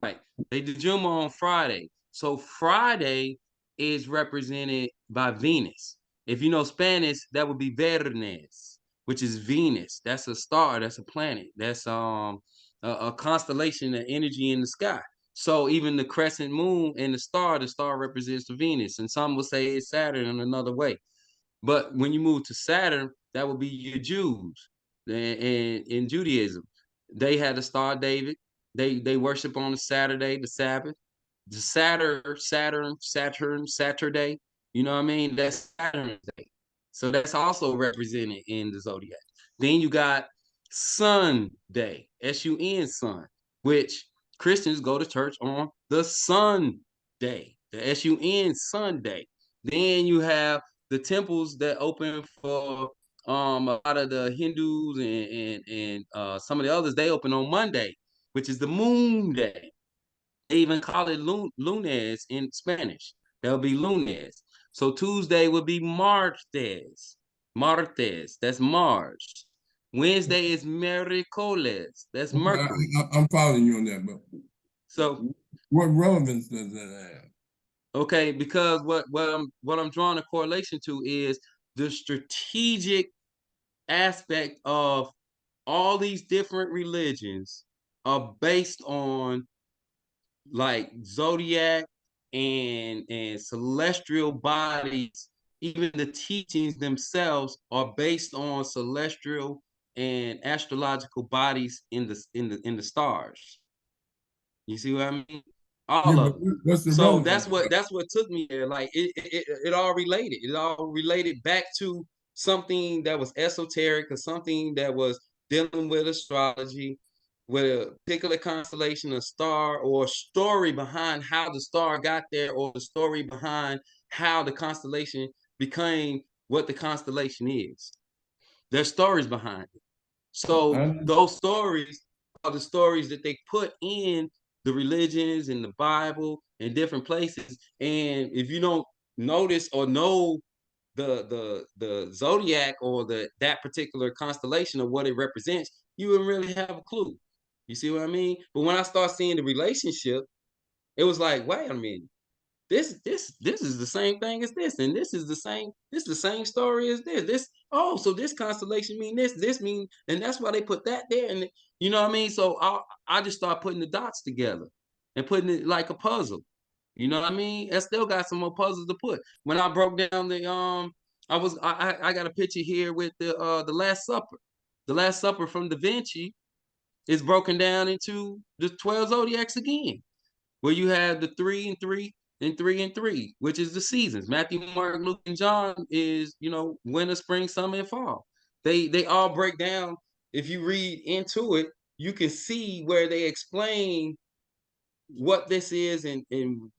right? They do Juma on Friday. So Friday is represented by Venus. If you know Spanish, that would be Vernes, which is Venus. That's a star. That's a planet. That's a constellation of energy in the sky. So even the crescent moon and the star represents the Venus, and some will say it's Saturn in another way. But when you move to Saturn, that would be your Jews. And in Judaism, they had the star David. They worship on the Saturday, the Sabbath. The Saturday. You know what I mean? That's Saturn's day. So that's also represented in the zodiac. Then you got Sunday, S-U-N, Sun, which Christians go to church on the Sunday, the S-U-N, Sunday. Then you have the temples that open for a lot of the Hindus and some of the others. They open on Monday, which is the moon day. They even call it lunes in Spanish. That'll be lunes. So Tuesday would be martes. Martes, that's Mars. Wednesday is Miércoles, that's Mercury. I'm following you on that, but So what relevance does that have? okay, because what I'm drawing a correlation to is the strategic aspect of all these different religions are based on like zodiac and celestial bodies. Even the teachings themselves are based on celestial and astrological bodies in the stars. You see what I mean? Yeah, All but of them. what's the So relevance? that's what took me there. Like it all related. It all related back to something that was esoteric or something that was dealing with astrology, with a particular constellation, a star, or a story behind how the star got there, or the story behind how the constellation became what the constellation is. There's stories behind it. So those stories are the stories that they put in the religions and the Bible and different places. And if you don't notice or know the zodiac or that particular constellation of what it represents, you wouldn't really have a clue. You see what I mean? But when I start seeing the relationship, it was like, wait a minute, this is the same thing as this, and this is the same story as this. Oh, so this constellation mean this mean, and that's why they put that there, and you know what I mean. So I just start putting the dots together and putting it like a puzzle. You know what I mean? I still got some more puzzles to put. When I broke down I got a picture here with the Last Supper. The Last Supper from Da Vinci is broken down into the 12 zodiacs again, where you have the 3 and 3 and 3 and 3, which is the seasons. Matthew, Mark, Luke, and John is, winter, spring, summer, and fall. They all break down. If you read into it, you can see where they explain what this is and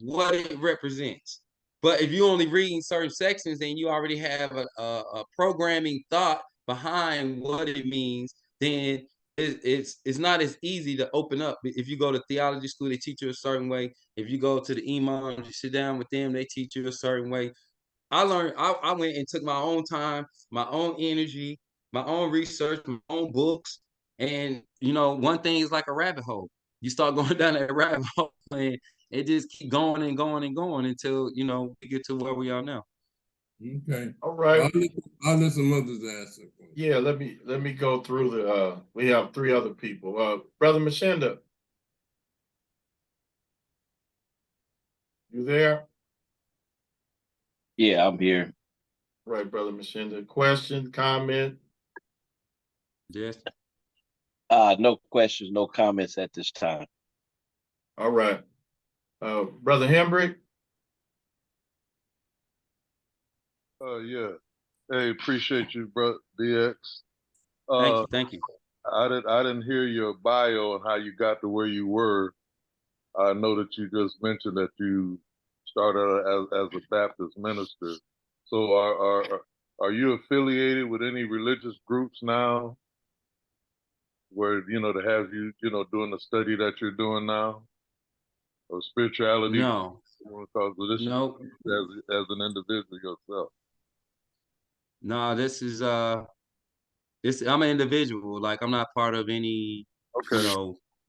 what it represents. But if you only read in certain sections, then you already have a programming thought behind what it means, then it's not as easy to open up. If you go to theology school, they teach you a certain way. If you go to the imams, you sit down with them, they teach you a certain way. I went and took my own time, my own energy, my own research, my own books. And one thing is like a rabbit hole. You start going down that rabbit hole and it just keep going and going and going until we get to where we are now. Okay. All right. I'll let some others ask a question. Yeah, let me go through the we have 3 other people. Brother Mashinda. You there? Yeah, I'm here. Right, Brother Mashinda. Question, comment? Yes. No questions, no comments at this time. All right. Brother Hembrick? Yeah. Hey, appreciate you, bro, DX. Thank you. I didn't hear your bio and how you got to where you were. I know that you just mentioned that you started as a Baptist minister. So are you affiliated with any religious groups now, where to have you doing the study that you're doing now, or spirituality? No. Because this is as an individual yourself. No, this is I'm an individual. Like, I'm not part of any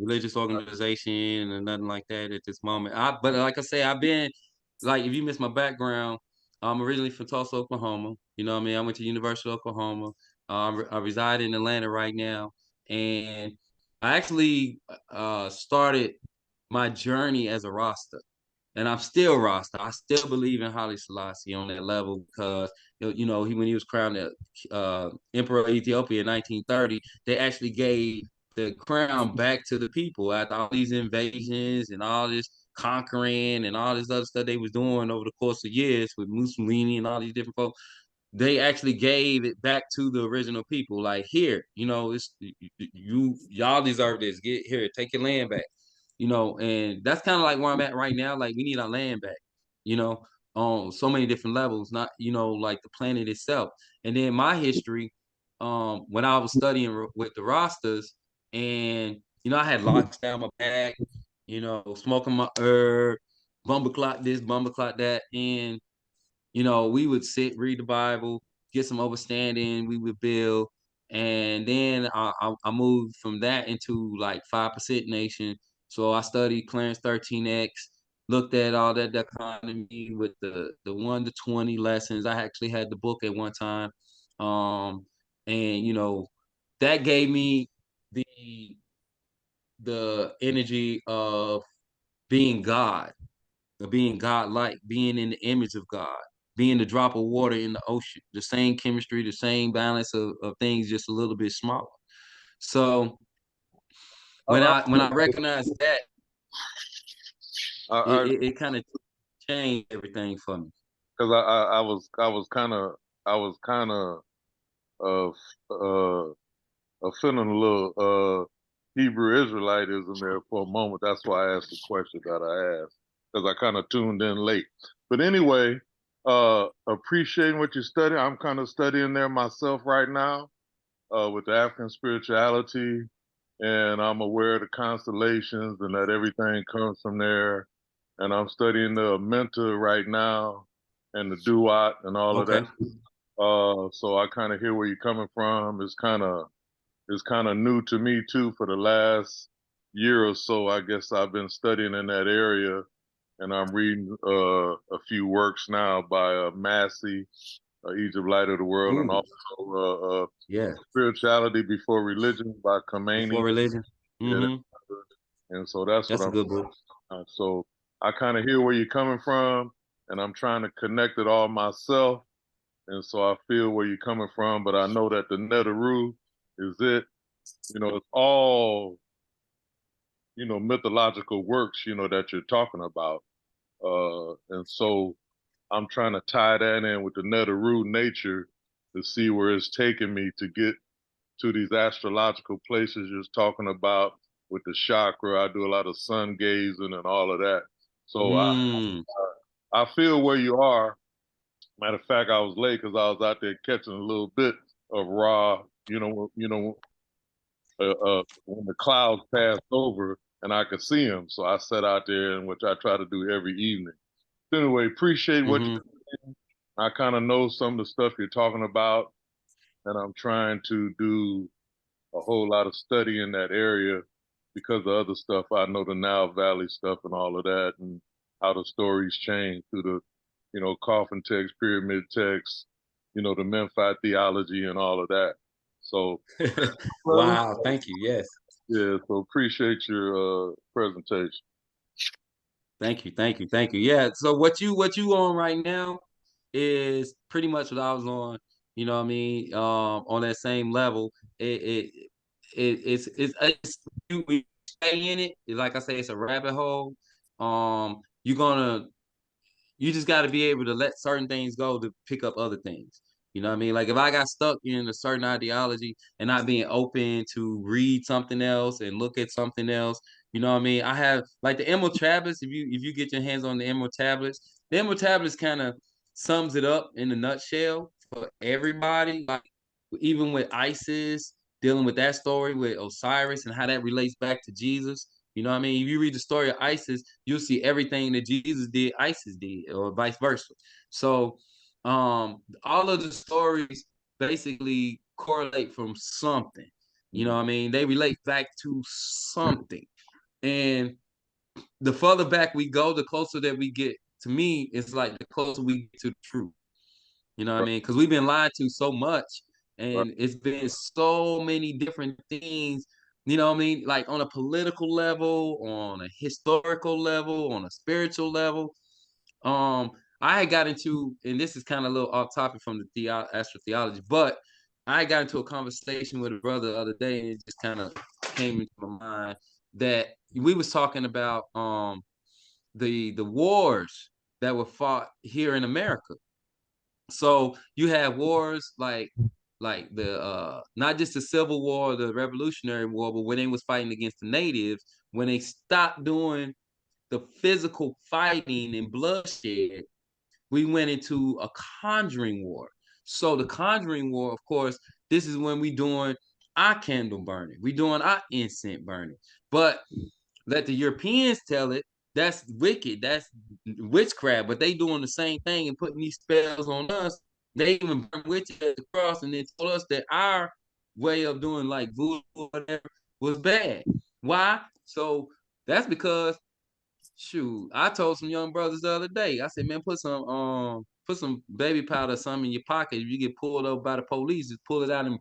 religious organization or nothing like that at this moment. But like I say, I've been, like, if you miss my background, I'm originally from Tulsa, Oklahoma. You know what I mean? I went to University of Oklahoma. I reside in Atlanta right now, and I actually started my journey as a Rasta. And I'm still Rasta. I still believe in Haile Selassie on that level, because when he was crowned Emperor of Ethiopia in 1930, they actually gave the crown back to the people after all these invasions and all this conquering and all this other stuff they was doing over the course of years with Mussolini and all these different folks. They actually gave it back to the original people. Like, here, it's y'all deserve this. Get here, take your land back. And that's kind of like where I'm at right now. Like, we need our land back, on so many different levels, not, like the planet itself. And then my history, when I was studying with the rosters, and, I had locks down my back, smoking my herb, bumble clock this, bumble clock that. And, we would sit, read the Bible, get some understanding, we would build. And then I moved from that into like 5% Nation. So I studied Clarence 13X, looked at all that economy with the 1 to 20 lessons. I actually had the book at one time. And that gave me the energy of being God, of being God-like, being in the image of God, being the drop of water in the ocean, the same chemistry, the same balance of things, just a little bit smaller. So when I recognized that, it kind of changed everything for me. Because I was kind of feeling a little Hebrew Israelitism there for a moment. That's why I asked the question that I asked, because I kind of tuned in late. But anyway, appreciating what you're studying. I'm kind of studying there myself right now with the African spirituality, and I'm aware of the constellations and that everything comes from there. And I'm studying the Mentor right now and the Duat and all of Okay. that. So I kind of hear where you're coming from. It's kind of new to me too for the last year or so. I guess I've been studying in that area, and I'm reading a few works now by Massey, Egypt Light of the World, and Ooh, also yeah. Spirituality Before Religion by Before Khomeini. religion. Yeah, Mm-hmm. and so that's what That's a I'm. good book. So I kind of hear where you're coming from, and I'm trying to connect it all myself. And so I feel where you're coming from, but I know that the Netaru is it. It's all, mythological works, that you're talking about. And so I'm trying to tie that in with the Netaru nature to see where it's taking me to get to these astrological places you're talking about with the chakra. I do a lot of sun gazing and all of that. So Mm. I feel where you are. Matter of fact, I was late because I was out there catching a little bit of raw, when the clouds passed over and I could see them. So I sat out there, and which I try to do every evening. So anyway, appreciate what Mm-hmm. you. I kind of know some of the stuff you're talking about, and I'm trying to do a whole lot of study in that area because of other stuff. I know the Nile Valley stuff and all of that, and how the stories change through the, coffin text, pyramid text, the Memphite theology and all of that. So, brother, Wow. Thank you. Yes. yeah, so appreciate your presentation. Thank you. Thank you. Thank you. Yeah. So what you on right now is pretty much what I was on, you know what I mean? On that same level. It's you stay in it. Like I say, it's a rabbit hole. You're gonna you just got to be able to let certain things go to pick up other things. You know what I mean? Like if I got stuck in a certain ideology and not being open to read something else and look at something else, you know what I mean? I have like the Emerald Tablets. If you get your hands on the Emerald Tablets kind of sums it up in a nutshell for everybody. Like even with Isis, dealing with that story with Osiris and how that relates back to Jesus. You know what I mean? If you read the story of Isis, you'll see everything that Jesus did, Isis did, or vice versa. So all of the stories basically correlate from something. You know what I mean? They relate back to something. And the further back we go, the closer that we get. To me, it's like the closer we get to the truth. You know what I Right, mean? Because we've been lied to so much, right, and it's been so many different things. You know what I mean? Like on a political level, on a historical level, on a spiritual level. Um, I had got into, and this is kind of a little off topic from the astrotheology, but I got into a conversation with a brother the other day, and it just kind of came into my mind that we was talking about the wars that were fought here in America. So you have wars like the not just the Civil War, the Revolutionary War, but when they was fighting against the natives, when they stopped doing the physical fighting and bloodshed, we went into a conjuring war. So the conjuring war, of course, this is when we doing our candle burning, we doing our incense burning. But let the Europeans tell it, that's wicked, that's witchcraft, but they doing the same thing and putting these spells on us. They even burned witches at the cross and they told us that our way of doing like voodoo or whatever was bad. Why? So that's because shoot, I told some young brothers the other day. I said, man, put some baby powder or something in your pocket. If you get pulled over by the police, just pull it out and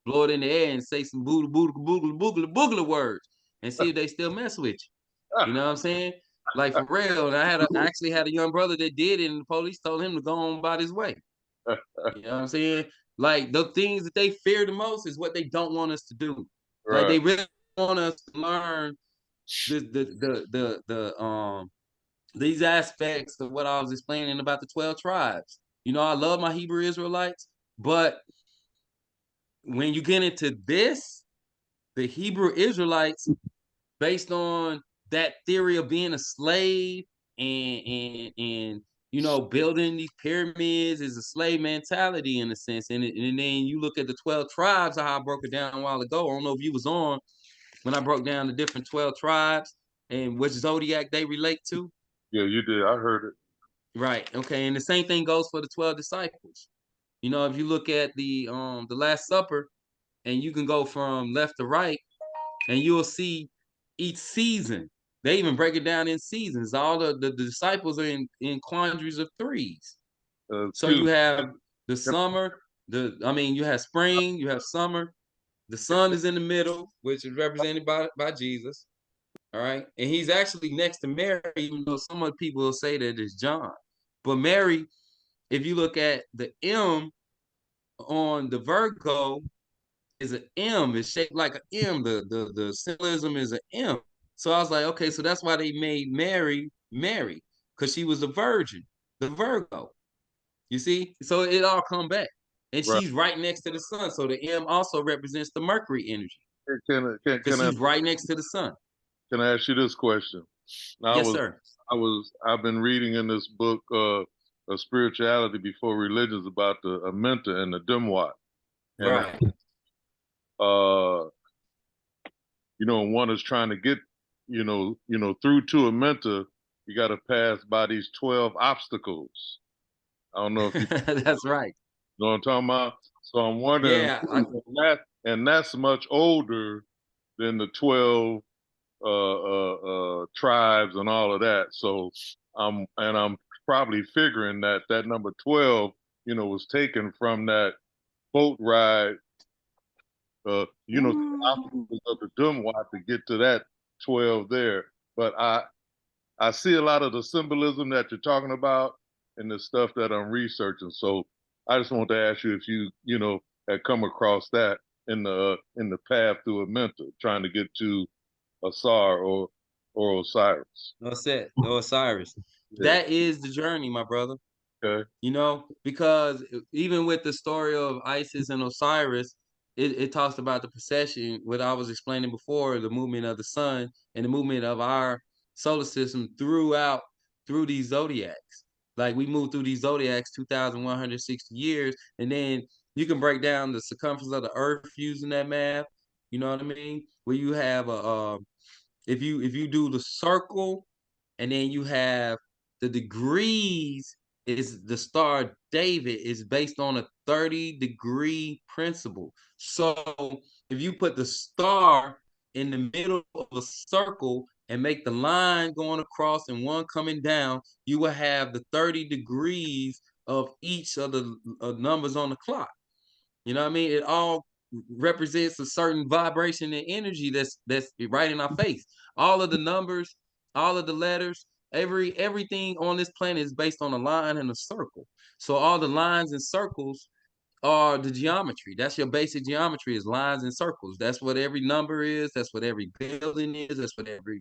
blow it in the air and say some boogly boogly boogly boogly boogly words and see if they still mess with you. You know what I'm saying? Like for real. And I actually had a young brother that did it, and the police told him to go on about his way. You know what I'm saying? Like the things that they fear the most is what they don't want us to do. Like right. they really want us to learn the these aspects of what I was explaining about the 12 tribes. You know, I love my Hebrew Israelites, but when you get into this, the Hebrew Israelites, based on that theory of being a slave and you know, building these pyramids is a slave mentality in a sense. And then you look at the 12 tribes, how I broke it down a while ago. I don't know if you was on when I broke down the different 12 tribes and which zodiac they relate to. Yeah, you did. I heard it. Right. Okay. And the same thing goes for the 12 disciples. You know, if you look at the Last Supper, and you can go from left to right, and you'll see each season. They even break it down in seasons. All the disciples are in quandaries of threes. So Excuse you have me. the summer, you have spring, you have summer. The sun is in the middle, which is represented by Jesus. All right. And he's actually next to Mary, even though some of the people will say that it's John. But Mary, if you look at the M on the Virgo, is an M. It's shaped like an M. The symbolism is an M. So I was like, okay, so that's why they made Mary Mary, because she was a virgin, the Virgo. You see? So it all come back. And Right. she's right next to the sun. So the M also represents the Mercury energy, because Can I she's right next to the sun. ask you this question? Yes, sir. I've been reading in this book of spirituality before religions about the Amenta and the Dimwat. And Right. you know, one is trying to get, through to Amenta, you got to pass by these 12 obstacles. I don't know if you That's right. know what I'm talking about. So I'm wondering, Yeah. and that's much older than the 12 tribes and all of that. So I'm probably figuring that number 12, was taken from that boat ride, the obstacles of the Dumwat to get to that 12 there. But I see a lot of the symbolism that you're talking about in the stuff that I'm researching. So I just want to ask you if you had come across that in the path through a mentor, trying to get to Asar or Osiris. No Osiris. Yeah. That is the journey, my brother. Okay. You know, because even with the story of Isis and Osiris, it talks about the procession, what I was explaining before, the movement of the sun and the movement of our solar system through these zodiacs. Like we move through these zodiacs 2,160 years, and then you can break down the circumference of the earth using that math. You know what I mean? Where you have if you do the circle, and then you have the degrees, is the star David is based on a 30-degree principle. So if you put the star in the middle of a circle and make the line going across and one coming down, you will have the 30 degrees of each of the numbers on the clock. You know what I mean? It all represents a certain vibration and energy that's right in our face. All of the numbers, all of the letters, everything on this planet is based on a line and a circle. So all the lines and circles are the geometry. That's your basic geometry, is lines and circles. That's what every number is. That's what every building is. That's what every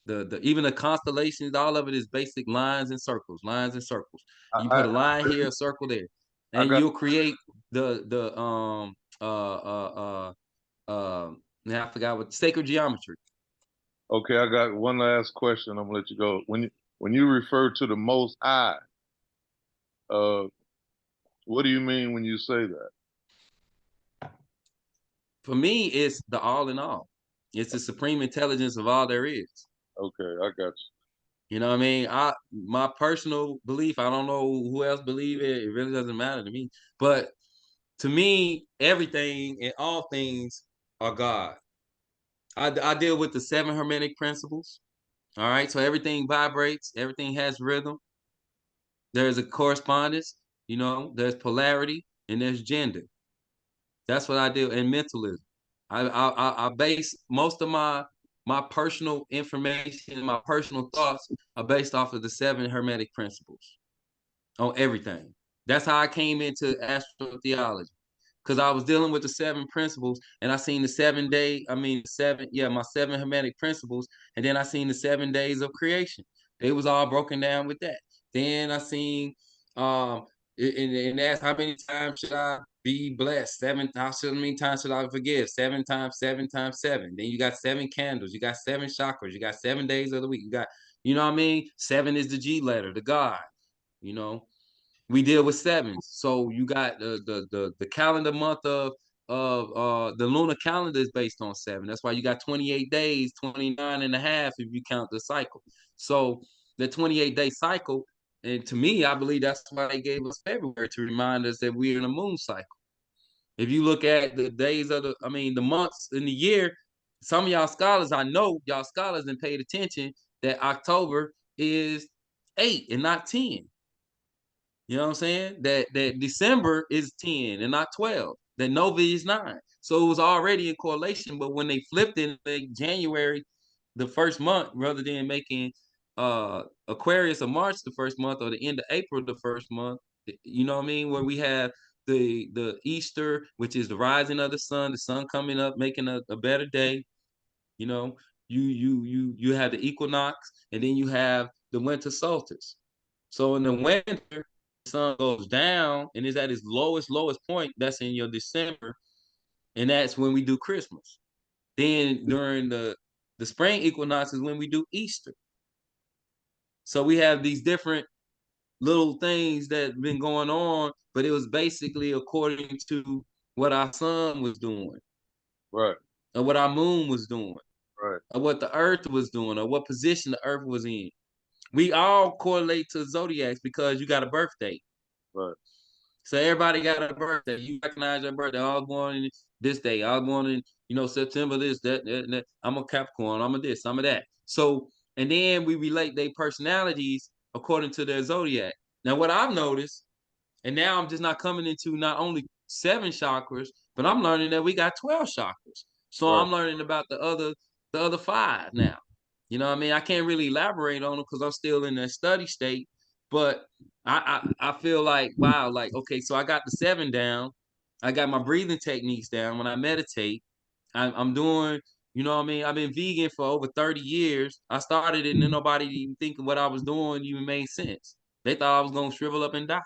the even the constellations, all of it is basic lines and circles, lines and circles. You put a line here, a circle there, I and got you'll create the now I forgot what sacred geometry. okay. I got one last question. I'm gonna let you go. When you refer to the Most High, uh, what do you mean when you say that? For me, it's the all in all. It's the supreme intelligence of all there is. Okay, I got You know what I mean? My personal belief, I don't know who else believe it. It really doesn't matter to me. But to me, everything and all things are God. I deal with the 7 hermetic principles. All right. So everything vibrates, everything has rhythm. There's a correspondence, there's polarity, and there's gender. That's what I do. And mentalism. I base most of my personal information, my personal thoughts are based off of the 7 hermetic principles on everything. That's how I came into astrotheology, because I was dealing with the 7 principles, and I seen my 7 hermetic principles, and then I seen the 7 days of creation. They was all broken down with that. Then I seen And that's how many times should I be blessed? How many times should I forgive? 7 times, 7 times 7. Then you got 7 candles, you got 7 chakras, you got 7 days of the week. You got, you know what I mean? 7 is the G letter, the God, you know. We deal with sevens. So you got the calendar month of the lunar calendar is based on 7. That's why you got 28 days, 29 and a half if you count the cycle. So the 28-day cycle, and to me, I believe that's why they gave us February, to remind us that we're in a moon cycle. If you look at the days of the months in the year, some of y'all scholars, I know y'all scholars and paid attention that October is 8 and not 10. You know what I'm saying? That December is 10 and not 12. That Nova is 9. So it was already in correlation, but when they flipped it, like January, the first month, rather than making Aquarius or March the first month, or the end of April the first month, you know what I mean? Where we have the Easter, which is the rising of the sun coming up, making a better day. You know, you have the equinox, and then you have the winter solstice. So in the winter, the sun goes down and is at its lowest point. That's in your December, and that's when we do Christmas. Then during the spring equinox is when we do Easter. So we have these different little things that have been going on, but it was basically according to what our sun was doing, Right. or what our moon was doing, Right. or what the earth was doing, or what position the earth was in. We all correlate to zodiacs because you got a birthday. Right. So everybody got a birthday. You recognize your birthday. I was born in this day. I was born in, September this, that. I'm a Capricorn. I'm a this, I'm a that. So, and then we relate their personalities according to their zodiac. Now, what I've noticed, and now I'm just not coming into not only 7 chakras, but I'm learning that we got 12 chakras. So Right. I'm learning about the other 5 now. You know what I mean? I can't really elaborate on them because I'm still in that study state. But I feel like, wow, like, okay, so I got the 7 down. I got my breathing techniques down when I meditate. I'm doing, you know what I mean? I've been vegan for over 30 years. I started it and nobody even thinking what I was doing even made sense. They thought I was gonna shrivel up and die.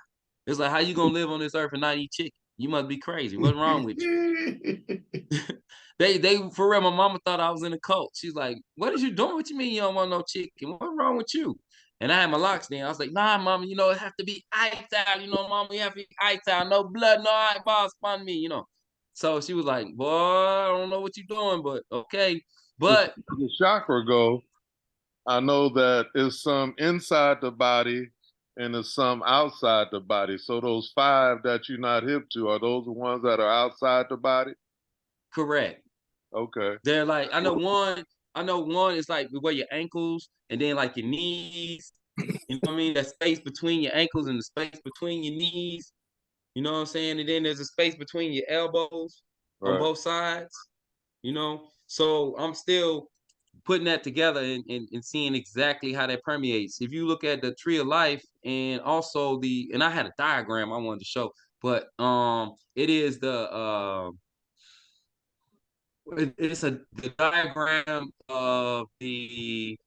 It's like, how you gonna live on this earth and not eat chicken? You must be crazy. What's wrong with you? They for real, my mama thought I was in a cult. She's like, what is you doing? What you mean you don't want no chicken? What's wrong with you? And I had my locks down. I was like, nah, mama, it have to be ital, mama, we have to be ital, no blood, no eyeballs upon me, So she was like, boy, I don't know what you're doing, but okay. But The chakra go, I know that there's some inside the body and there's some outside the body. So those 5 that you're not hip to, are those the ones that are outside the body? correct. Okay. They're like, I know one is like where your ankles and then like your knees. You know what I mean? That space between your ankles and the space between your knees. You know what I'm saying? And then there's a space between your elbows on Right. both sides. So I'm still putting that together and seeing exactly how that permeates. If you look at the tree of life, and also and I had a diagram I wanted to show, but it is it's the diagram of it's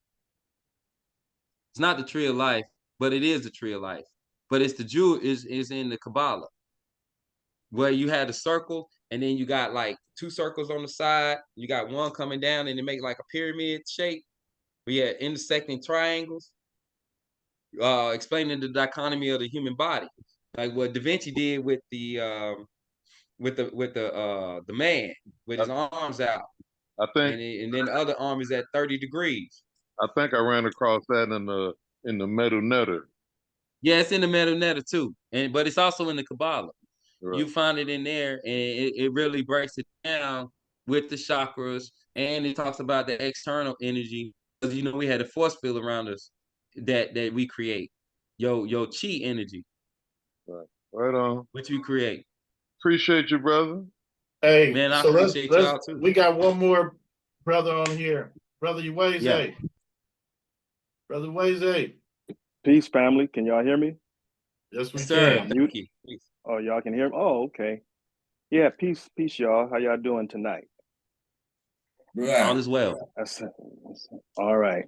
not the tree of life, but it is the tree of life. But it's the Jew is in the Kabbalah, where you had a circle and then you got like 2 circles on the side. You got one coming down and it make like a pyramid shape. We had intersecting triangles, explaining the dichotomy of the human body, like what Da Vinci did with the man with his arms out, I think and then the other arm is at 30 degrees. I think I ran across that in the Metal Netter. Yeah, it's in the Metal Netter too, but it's also in the Kabbalah. Right. You find it in there, and it really breaks it down with the chakras, and it talks about the external energy, because we had a force field around us that we create. Your chi energy, Right. Right on. what you create. Appreciate you, brother. Hey, Man, I so appreciate y'all too. we got one more brother on here. Brother Uweze. Yeah. Brother Uweze. Peace, family. Can y'all hear me? Yes, we Yes, sir. can. Mute. Thank you. Oh, y'all can hear me? Oh, okay. Yeah, peace, y'all. How y'all doing tonight? All Right. is well. That's all right.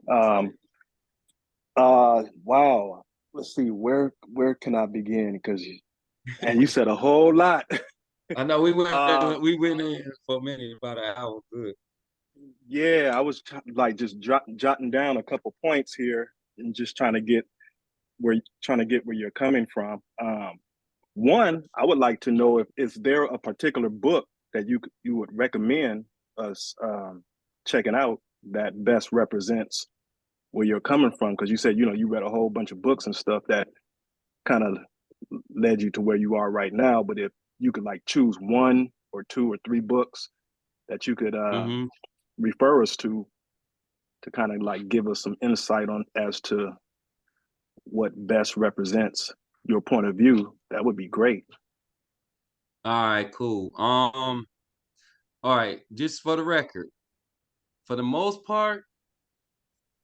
Wow. Let's see, where where can I begin? Because and you said a whole lot. I know we Uh, went in for a minute, about an hour. Good. yeah, I was like just jotting down a couple points here and just trying to get where you're coming from. One, I would like to know if is there a particular book that you would recommend us checking out that best represents where you're coming from? Because you said you read a whole bunch of books and stuff that kind of led you to where you are right now. But if you could like choose one or two or three books that you could Mm-hmm. refer us to kind of like give us some insight on as to what best represents your point of view, that would be great. All right, cool. All right, just for the record, for the most part,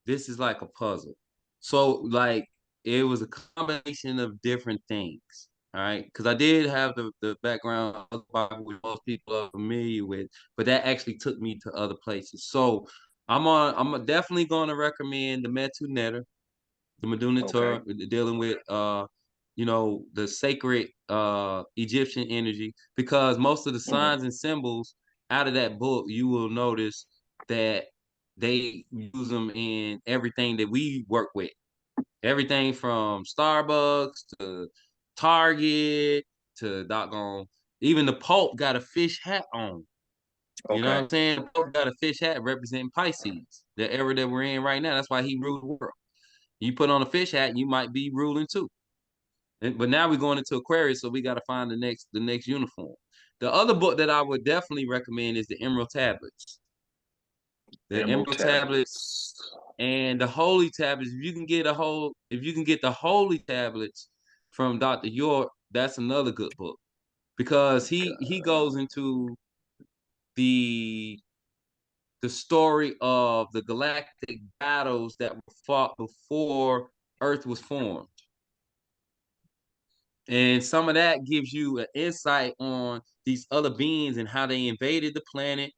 this is like a puzzle. So like it was a combination of different things. All right, because I did have the background of the Bible which most people are familiar with, but that actually took me to other places. So I'm definitely going to recommend the Metu Netter, the Meduna Okay. Torah, dealing with the sacred Egyptian energy, because most of the Hmm. signs and symbols out of that book, you will notice that they use them in everything that we work with. Everything from Starbucks to Target to doggone, even the Pope got a fish hat on. You know what Okay. I'm saying? The Pope got a fish hat representing Pisces, the era that we're in right now. That's why he ruled the world. You put on a fish hat, you might be ruling too. But now we're going into Aquarius, so we got to find the next uniform. The other book that I would definitely recommend is the Emerald Tablets. The Emerald Emerald Tablets tablets. and the Holy Tablets. If you can get the Holy Tablets from Dr. York, that's another good book, because he goes into the the story of the galactic battles that were fought before Earth was formed. And some of that gives you an insight on these other beings and how they invaded the planet.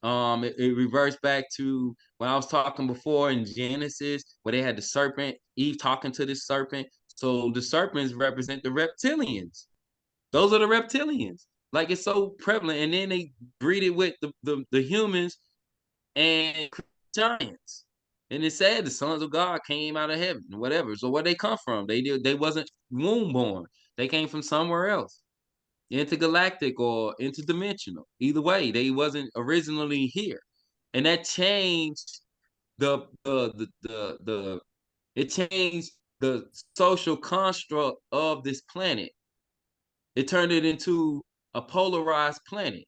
It reverts back to when I was talking before in Genesis, where they had the serpent, Eve talking to this serpent. So the serpents represent the reptilians. Those are the reptilians. Like, it's so prevalent. And then they breed it with the humans and giants. And it said the sons of God came out of heaven, whatever. So where they come from? They wasn't womb born. They came from somewhere else, intergalactic or interdimensional. Either way, they wasn't originally here, and that changed the it changed the social construct of this planet. It turned it into a polarized planet,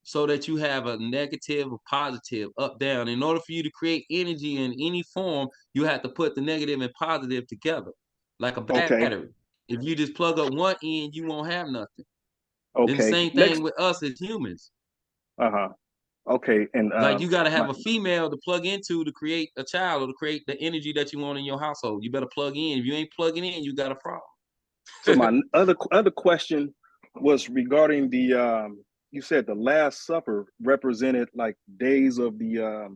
so that you have a negative, a positive, up, down. In order for you to create energy in any form, you have to put the negative and positive together, like a Okay. battery. If you just plug up one end, you won't have nothing. And the Okay. same thing Next. with us as humans. Uh-huh. Okay. And Like, you got to have my a female to plug into to create a child or to create the energy that you want in your household. You better plug in. If you ain't plugging in, you got a so problem. my other question was regarding the you said the Last Supper represented like days of the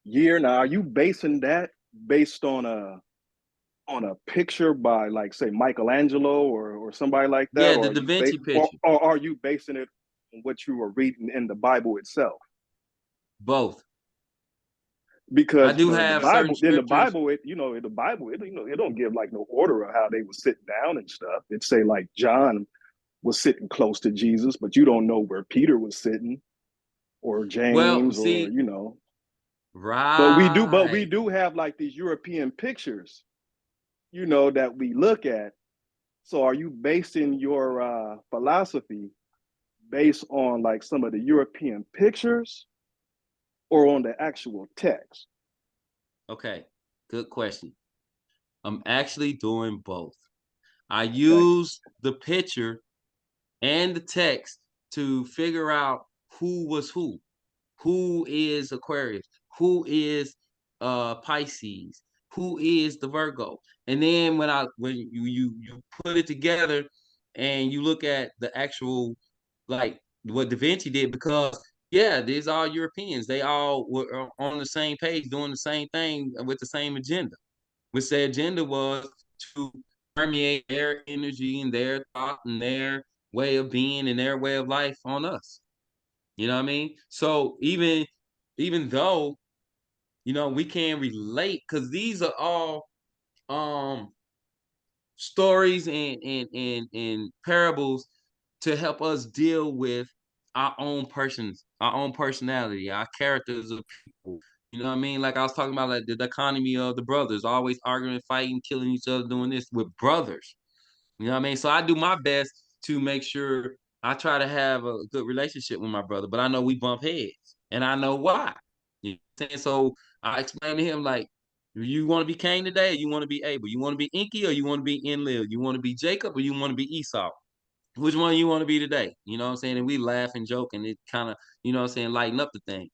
year. Now, are you basing that based on a picture by like say Michelangelo or somebody like that, Yeah, the Da Vinci picture. or are you basing it on what you were reading in the Bible itself? Both. I Because do have certain In the scriptures. Bible it in the Bible it don't give like no order of how they would sit down and stuff. It say like John was sitting close to Jesus, but you don't know where Peter was sitting or Well, James or see, But we right. do have like these European pictures, that we look at. So are you basing your philosophy based on like some of the European pictures or on the actual text? Okay, good question. I'm actually doing both. I Okay. use the picture and the text to figure out who was who is Aquarius, who is Pisces, who is the Virgo. And then when you put it together and you look at the actual, like what Da Vinci did, because yeah, these are Europeans. They all were on the same page doing the same thing with the same agenda, which the agenda was to permeate their energy and their thought and their way of being and their way of life on us. You know what I mean? So even though, you know, we can relate, because these are all stories and parables to help us deal with our own persons, our own personality, our characters of people. You know what I mean? Like I was talking about, like the dichotomy of the brothers, always arguing, fighting, killing each other, doing this with brothers. You know what I mean? So I do my best to make sure I try to have a good relationship with my brother, but I know we bump heads and I know why. You know what I'm saying? So I explained to him, like, you want to be Cain today, or you want to be Abel? You want to be Enki, or you want to be Enlil? You want to be Jacob, or you want to be Esau? Which one you want to be today? You know what I'm saying? And we laugh and joke, and it kind of, you know what I'm saying, lighten up the thing.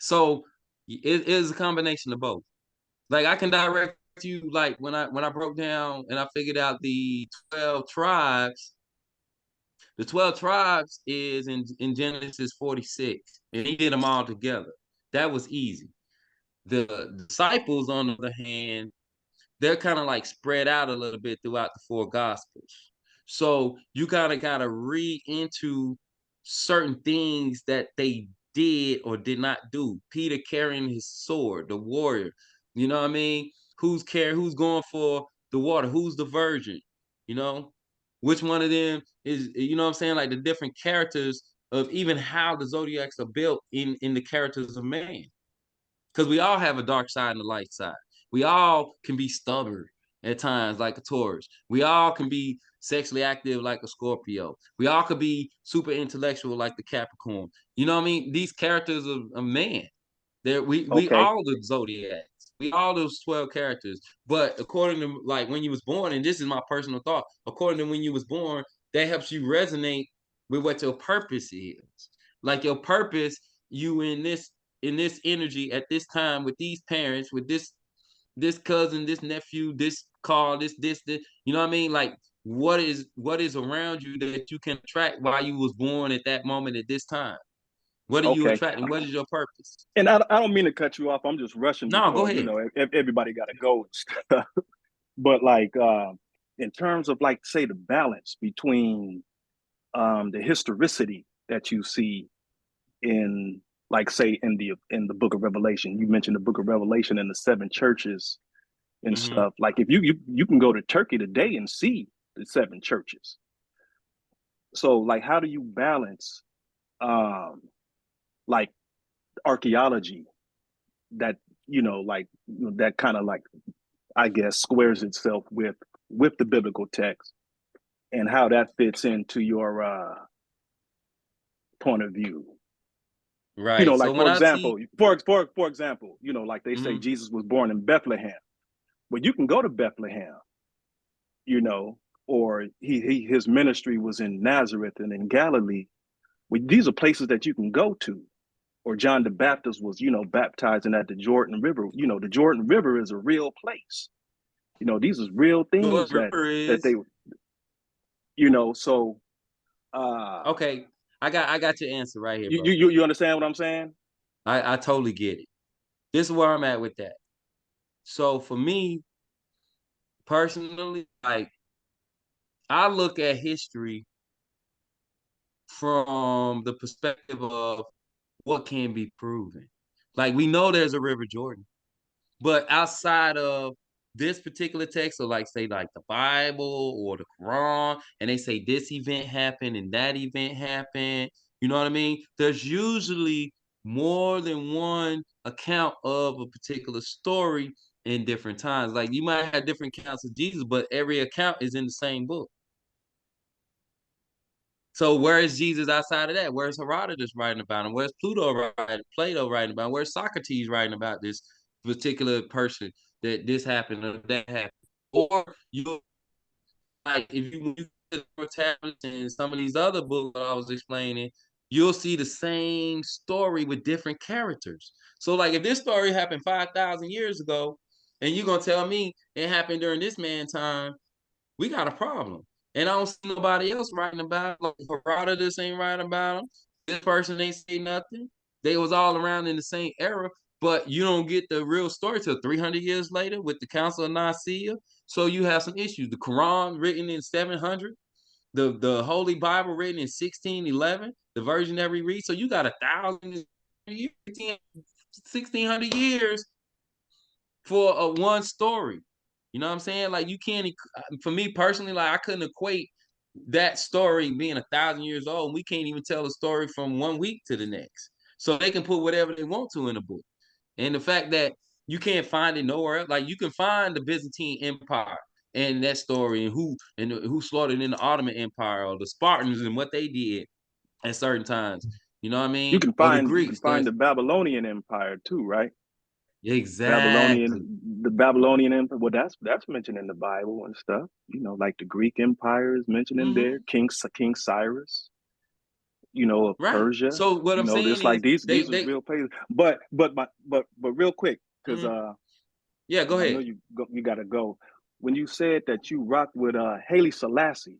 So it is a combination of both. Like I can direct you, like when I broke down and I figured out the 12 tribes. The 12 tribes is in Genesis 46, and he did them all together. That was easy. The disciples, on the other hand, they're kind of like spread out a little bit throughout the four gospels. So you kind of gotta read into certain things that they did or did not do. Peter carrying his sword, the warrior. You know what I mean? Who's going for the water? Who's the virgin? You know? Which one of them is, you know what I'm saying? Like the different characters of even how the zodiacs are built in the characters of man. Because we all have a dark side and a light side. We all can be stubborn at times, like a Taurus. We all can be sexually active, like a Scorpio. We all could be super intellectual, like the Capricorn. You know what I mean? These characters of man. We Okay. all the zodiacs. We all those 12 characters. But according to like when you was born, and this is my personal thought, according to when you was born, that helps you resonate with what your purpose is. Like your purpose, you in this energy at this time with these parents, with this cousin, this nephew, this car, this. You know what I mean? Like what is around you that you can attract while you was born at that moment at this time? What are you Okay. attracting? What is your purpose? And I don't mean to cut you off. I'm just rushing No, go because, you ahead. know, everybody got to go and stuff. But like, in terms of like, say, the balance between the historicity that you see in, like, say, in the Book of Revelation. You mentioned the Book of Revelation and the seven churches and Mm-hmm. stuff. Like, if you can go to Turkey today and see the seven churches. So, like, how do you balance, um, like, archaeology that, you know, like, you know, that kind of like, I guess, squares itself with the biblical text, and how that fits into your point of view? You know, Right. So like, when I see, for example, you know, like they say mm-hmm. Jesus was born in Bethlehem. Well, you can go to Bethlehem, you know, or his ministry was in Nazareth and in Galilee. Well, these are places that you can go to. Or John the Baptist was, you know, baptizing at the Jordan River. You know, the Jordan River is a real place. You know, these is real things Jordan River that is they, you know. So, uh, okay. I got your answer right here, you brother. you you understand what I'm saying? I totally get it. This is where I'm at with that. So for me personally, like I look at history from the perspective of what can be proven. Like we know there's a River Jordan, but outside of this particular text, or like say like the Bible or the Quran, and they say this event happened and that event happened, you know what I mean? There's usually more than one account of a particular story in different times. Like you might have different accounts of Jesus, but every account is in the same book. So where is Jesus outside of that? Where's Herodotus writing about him? Where's Plato writing about him? Where's Socrates writing about this particular person that this happened or that happened? Or you like if you look at tablets and some of these other books that I was explaining, you'll see the same story with different characters. So like if this story happened 5,000 years ago, and you're gonna tell me it happened during this man's time, we got a problem. And I don't see nobody else writing about it. Like Herodotus ain't writing about them. This person ain't say nothing. They was all around in the same era. but you don't get the real story till 300 years later with the Council of Nicaea. So you have some issues. The Quran written in 700, the Holy Bible written in 1611, the version that we read. So you got 1,000 years, 1,600 years for a one story. You know what I'm saying? Like you can't. For me personally, like I couldn't equate that story being 1,000 years old. We can't even tell a story from 1 week to the next. So they can put whatever they want to in a book. And the fact that you can't find it nowhere else, like you can find the Byzantine Empire and that story and who slaughtered in the Ottoman Empire or the Spartans and what they did at certain times. You know what I You mean? can Or the find Greeks. the Babylonian Empire too, right? Exactly. The Babylonian Empire. Well, that's mentioned in the Bible and stuff. You know, like the Greek Empire is mentioned in there. King Cyrus. You know, of Right. Persia. So what You I'm know, saying there's is like these they are real places. But real quick, because yeah, go I know ahead. you got to go. When you said that you rock with Haile Selassie,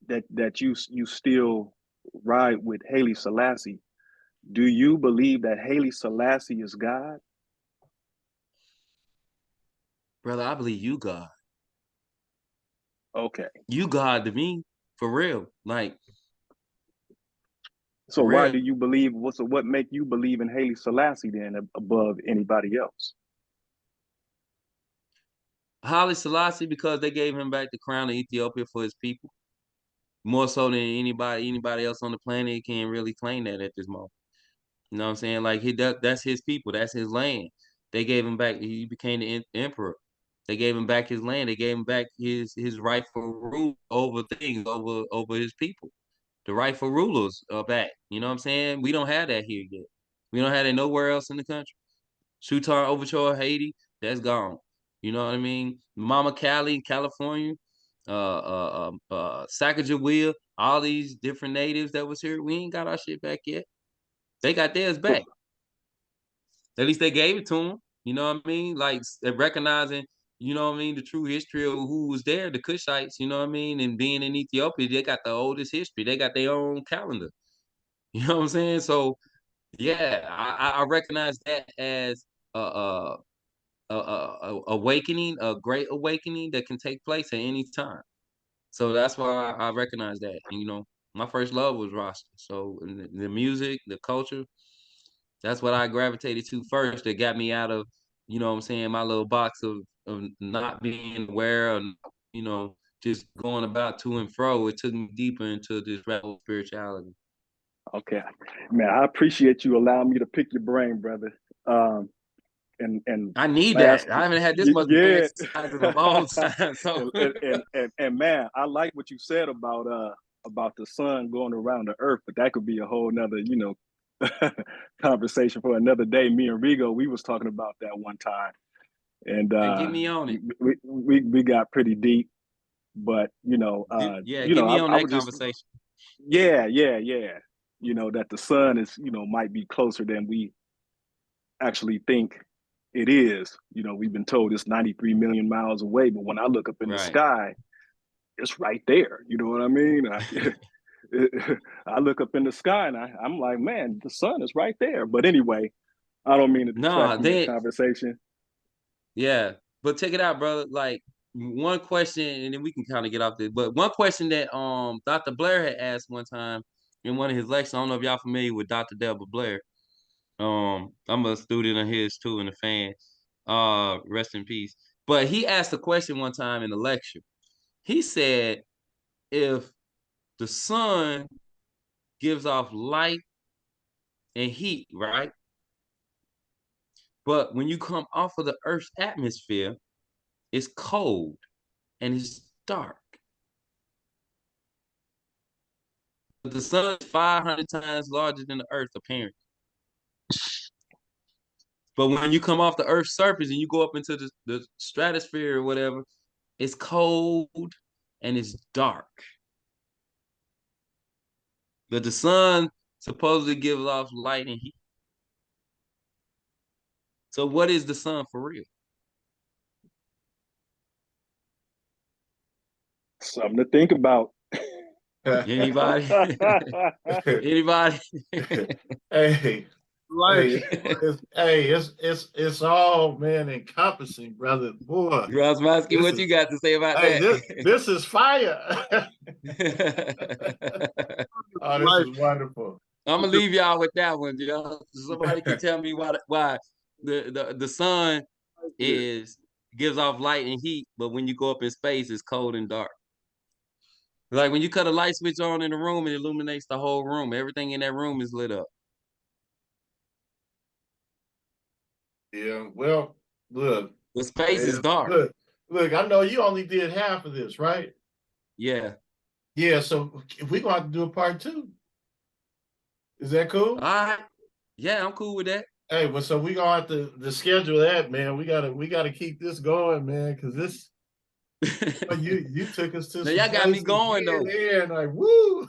that you still ride with Haile Selassie. Do you believe that Haile Selassie is God? Brother, I believe you God. Okay. You God to me, for real. Like, So for why real. do you believe? What make you believe in Haile Selassie then above anybody else? Haile Selassie, because they gave him back the crown of Ethiopia for his people. More so than anybody else on the planet can really claim that at this moment. You know what I'm saying? Like that's his people, that's his land. They gave him back. He became the emperor. They gave him back his land. They gave him back his rightful rule over things, over his people. The rightful rulers are back. You know what I'm saying? We don't have that here yet. We don't have it nowhere else in the country. Shutar Overture, Haiti, that's gone. You know what I mean? Mama Cali, California, Sacagawea, all these different natives that was here, we ain't got our shit back yet. They got theirs So back. At least they gave it to them. You know what I mean? Like recognizing, you know what I mean, the true history of who was there, the Kushites, you know what I mean? And being in Ethiopia, they got the oldest history. They got their own calendar. You know what I'm saying? So yeah, I recognize that as a awakening, a great awakening that can take place at any time. So that's why I recognize that. And, you know, my first love was Rasta. So the music, the culture, that's what I gravitated to first. That got me out of, you know what I'm saying, my little box of not being aware of, you know, just going about to and fro. It took me deeper into this rebel spirituality. okay, man, I appreciate you allowing me to pick your brain, brother. Um, and I need last, that. I haven't had this much brain yeah, exercise in a long time. So and man, I like what you said about the sun going around the earth, but that could be a whole nother, conversation for another day. Me and Rigo, we was talking about that one time, and and get me on it. we got pretty deep. But Get me on I that was just conversation. yeah. That the sun is might be closer than we actually think it is. We've been told it's 93 million miles away, but when I look up in the Right. sky, it's right there. You know what I mean? I look up in the sky and I'm like, man, the sun is right there. But anyway, I don't mean to detract No, from your they conversation. yeah. But check it out, brother. Like one question, and then we can kind of get off this. But one question that Dr. Blair had asked one time in one of his lectures. I don't know if y'all familiar with Dr. Delbert Blair. I'm a student of his too and a fan. Rest in peace. But he asked a question one time in the lecture. He said, if the sun gives off light and heat, right? But when you come off of the Earth's atmosphere, it's cold and it's dark. But the sun is 500 times larger than the Earth, apparently. But when you come off the Earth's surface and you go up into the stratosphere or whatever, it's cold and it's dark. But the sun supposedly gives off light and heat. So what is the sun for real? Something to think about. Anybody? Anybody? Hey, Life. It's all, man, encompassing, brother. Boy, Rosmowski, this what is you got to say about hey, that? this is fire. Oh, this Life. is wonderful. I'm gonna leave y'all with that one, y'all. Somebody can tell me why the sun gives off light and heat, but when you go up in space, it's cold and dark. Like when you cut a light switch on in the room, it illuminates the whole room. Everything in that room is lit up. Yeah, well, look, The space is dark. look, I know you only did half of this, right? Yeah. Yeah, so we're gonna have to do a part 2. Is that cool? All right. Yeah, I'm cool with that. Hey, well, so we gonna have to schedule that, man. We gotta keep this going, man, because this you took us to Now some y'all got me places going here though. and there, and like, woo.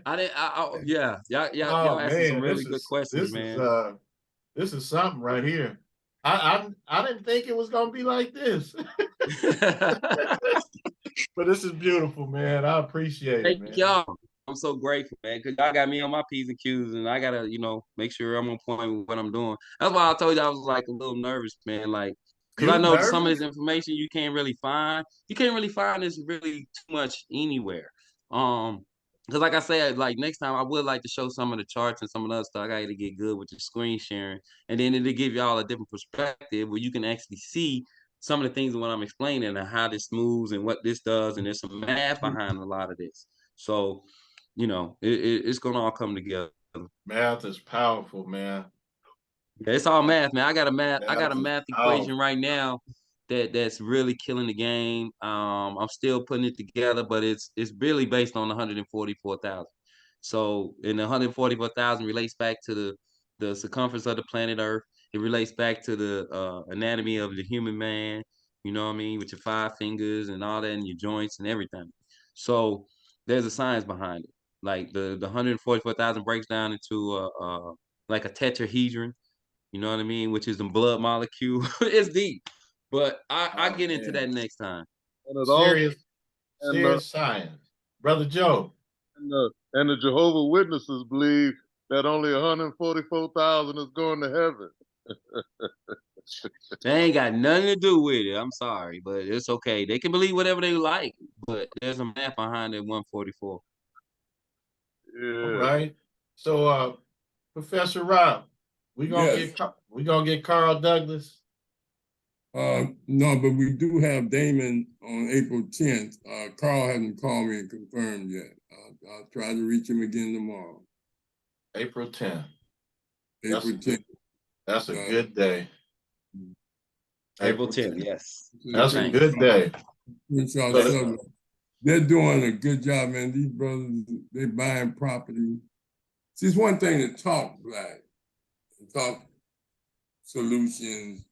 I didn't. Yeah. Y'all Oh asking some man, really good questions, man. this is something right here. I didn't think it was gonna be like this, but this is beautiful, man. I appreciate it, Thank man. y'all. I'm so grateful, man, because y'all got me on my P's and Q's, and I gotta, make sure I'm on point with what I'm doing. That's why I told you I was like a little nervous, man. Like, because You I was know some of nervous? this information you can't really find. You can't really find this really too much anywhere. Because like I said, like next time I would like to show some of the charts and some of the other stuff. I gotta get good with the screen sharing, and then it'll give y'all a different perspective where you can actually see some of the things of what I'm explaining and how this moves and what this does, and there's some math behind a lot of this. So it's gonna all come together. Math is powerful, man. Yeah, it's all math, man. I got a Math is math equation powerful. right now that's really killing the game. I'm still putting it together, but it's really based on 144,000. So, and the 144,000 relates back to the circumference of the planet Earth. It relates back to the anatomy of the human man. You know what I mean, with your 5 fingers and all that, and your joints and everything. So, there's a science behind it. Like the 144,000 breaks down into like a tetrahedron, you know what I mean? Which is the blood molecule. It's deep. But I Oh get into that man, next time. And it all serious, and serious science, brother Joe. and the Jehovah Witnesses believe that only 144,000 is going to heaven. They ain't got nothing to do with it. I'm sorry, but it's okay. They can believe whatever they like, but there's a math behind that 144. All Yeah. right. So, Professor Rob, Yes. we gonna get Carl Douglas. No, but we do have Damon on April 10th. Carl hasn't called me and confirmed yet. I'll try to reach him again tomorrow. April 10th. April 10th. That's a good day. April 10th, yes. That's a Thanks. good day. They're doing a good job, man. These brothers, they buying property. See, it's one thing to talk black, and talk solutions.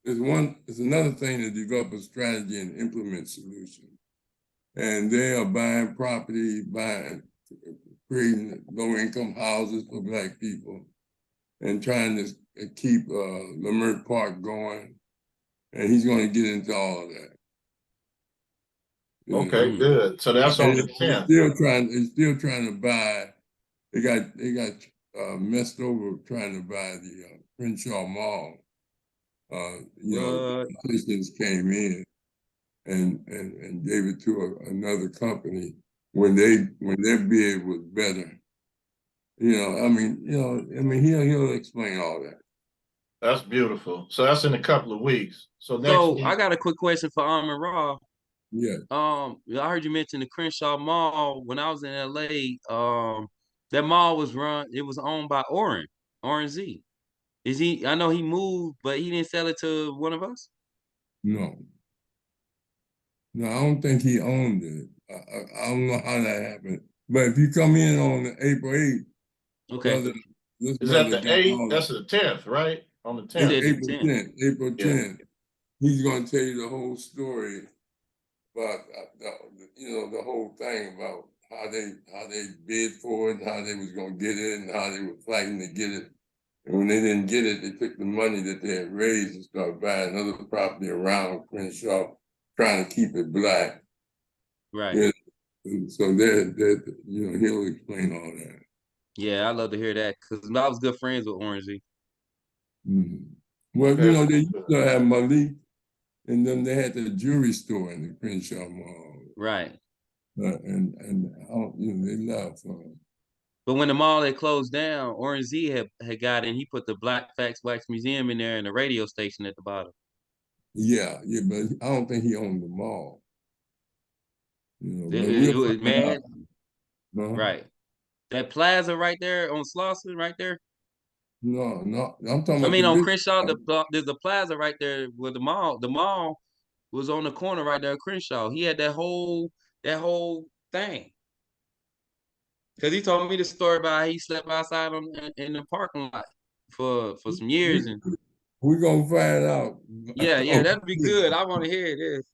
It's another thing to develop a strategy and implement solutions. And they are buying property, creating low-income houses for black people, and trying to keep Lamert Park going. And he's going to get into all of that. Okay, good. So that's on the 10th. They're still trying to buy. They got messed over trying to buy the Crenshaw Mall. Politicians came in and gave it to another company when their bid was better. He'll explain all that. That's beautiful. So that's in a couple of weeks. So next So week, I got a quick question for and Raw. Yeah. I heard you mention the Crenshaw Mall. When I was in LA, that mall was owned by Oren Z. I know he moved, but he didn't sell it to one of us? No, I don't think he owned it. I don't know how that happened. But if you come in on April 8th, Okay. is that the 8th? That's the 10th, right? On the 10th. April 10th. April 10th. He's going to tell you the whole story about the whole thing about how they bid for it, and how they was going to get it, and how they were fighting to get it. And when they didn't get it, they took the money that they had raised and started buying other property around Crenshaw, trying to keep it black. Right. Yeah. So he'll explain all that. Yeah, I love to hear that because I was good friends with Orange Z. Mhm. Well, Okay. they used to have Malik, and then they had the jewelry store in the Crenshaw Mall. Right. And I don't, they left. But when the mall had closed down, Orange Z had got in. He put the Black Facts Wax Museum in there and the radio station at the bottom. Yeah, but I don't think he owned the mall. But It we'll was, find out. man, Uh-huh. right. That plaza right there on Slauson, right there. No, I'm talking I about the mean, on big. Crenshaw, there's a plaza right there with the mall. The mall was on the corner right there at Crenshaw. He had that whole thing. Because he told me the story about how he slept outside in the parking lot for some years. And We're gonna find out. yeah, that'd be good. I want to hear this.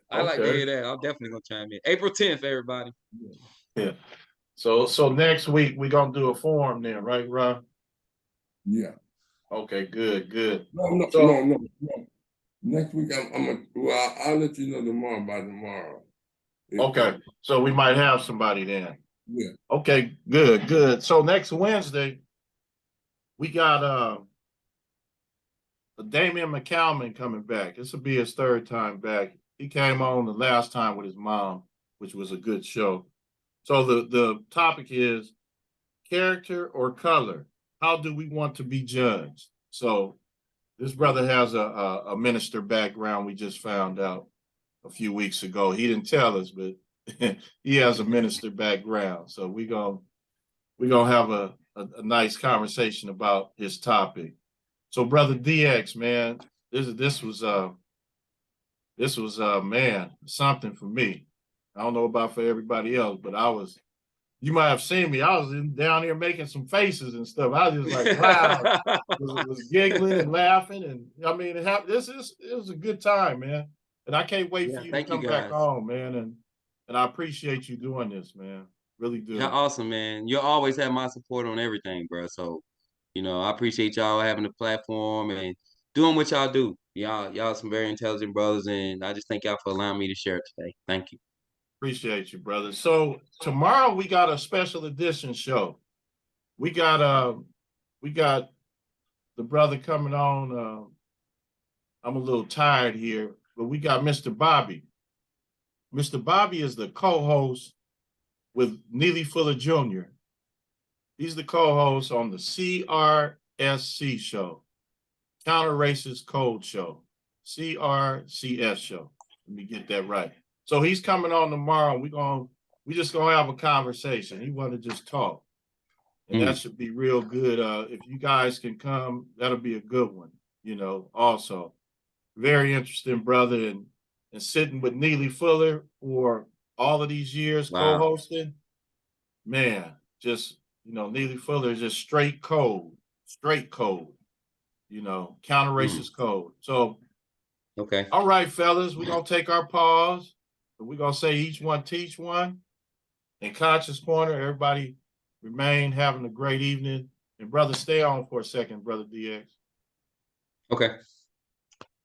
I like to Okay. hear that. I'm definitely gonna chime in. April 10th, everybody. Yeah. So next week we're gonna do a forum then, right, Ron? Yeah. Okay, good. No. So Next week well, I'll let you know tomorrow by tomorrow. okay, so we might have somebody then. Yeah. Okay, good. So next Wednesday, we got Damian McCalman coming back. This will be his third time back. He came on the last time with his mom, which was a good show. So the topic is character or color. How do we want to be judged? So this brother has a minister background. We just found out a few weeks ago. He didn't tell us, but he has a minister background. So we're gonna have a nice conversation about his topic. So brother DX, man, this was man, something for me. I don't know about for everybody else, but you might have seen me. I was down here making some faces and stuff. I was just like, wow, was giggling and laughing. And I mean, it was a good time, man. And I can't wait for you to Thank you come back guys. on, man. And I appreciate you doing this, man. Really do. You're awesome, man. You'll always have my support on everything, bro. So, I appreciate y'all having the platform and doing what y'all do. Y'all some very intelligent brothers, and I just thank y'all for allowing me to share it today. Thank you. Appreciate you, brother. So tomorrow we got a special edition show. We got the brother coming on. I'm a little tired here, but we got Mr. Bobby. Mr. Bobby is the co-host with Neely Fuller Jr. He's the co-host on the CRSC show, Counter Racist Code Show, CRCS show. Let me get that right. So he's coming on tomorrow. We just gonna have a conversation. He want to just talk, and that should be real good. If you guys can come, that'll be a good one. Also very interesting brother, and sitting with Neely Fuller for all of these years, Wow. co-hosting. Man, just Neely Fuller is just straight code, counter racist code. So, Okay. all right, fellas, we're gonna take our pause, but we're gonna say each one teach one. In Conscious Corner, everybody remain having a great evening. And brother, stay on for a second, brother DX. Okay.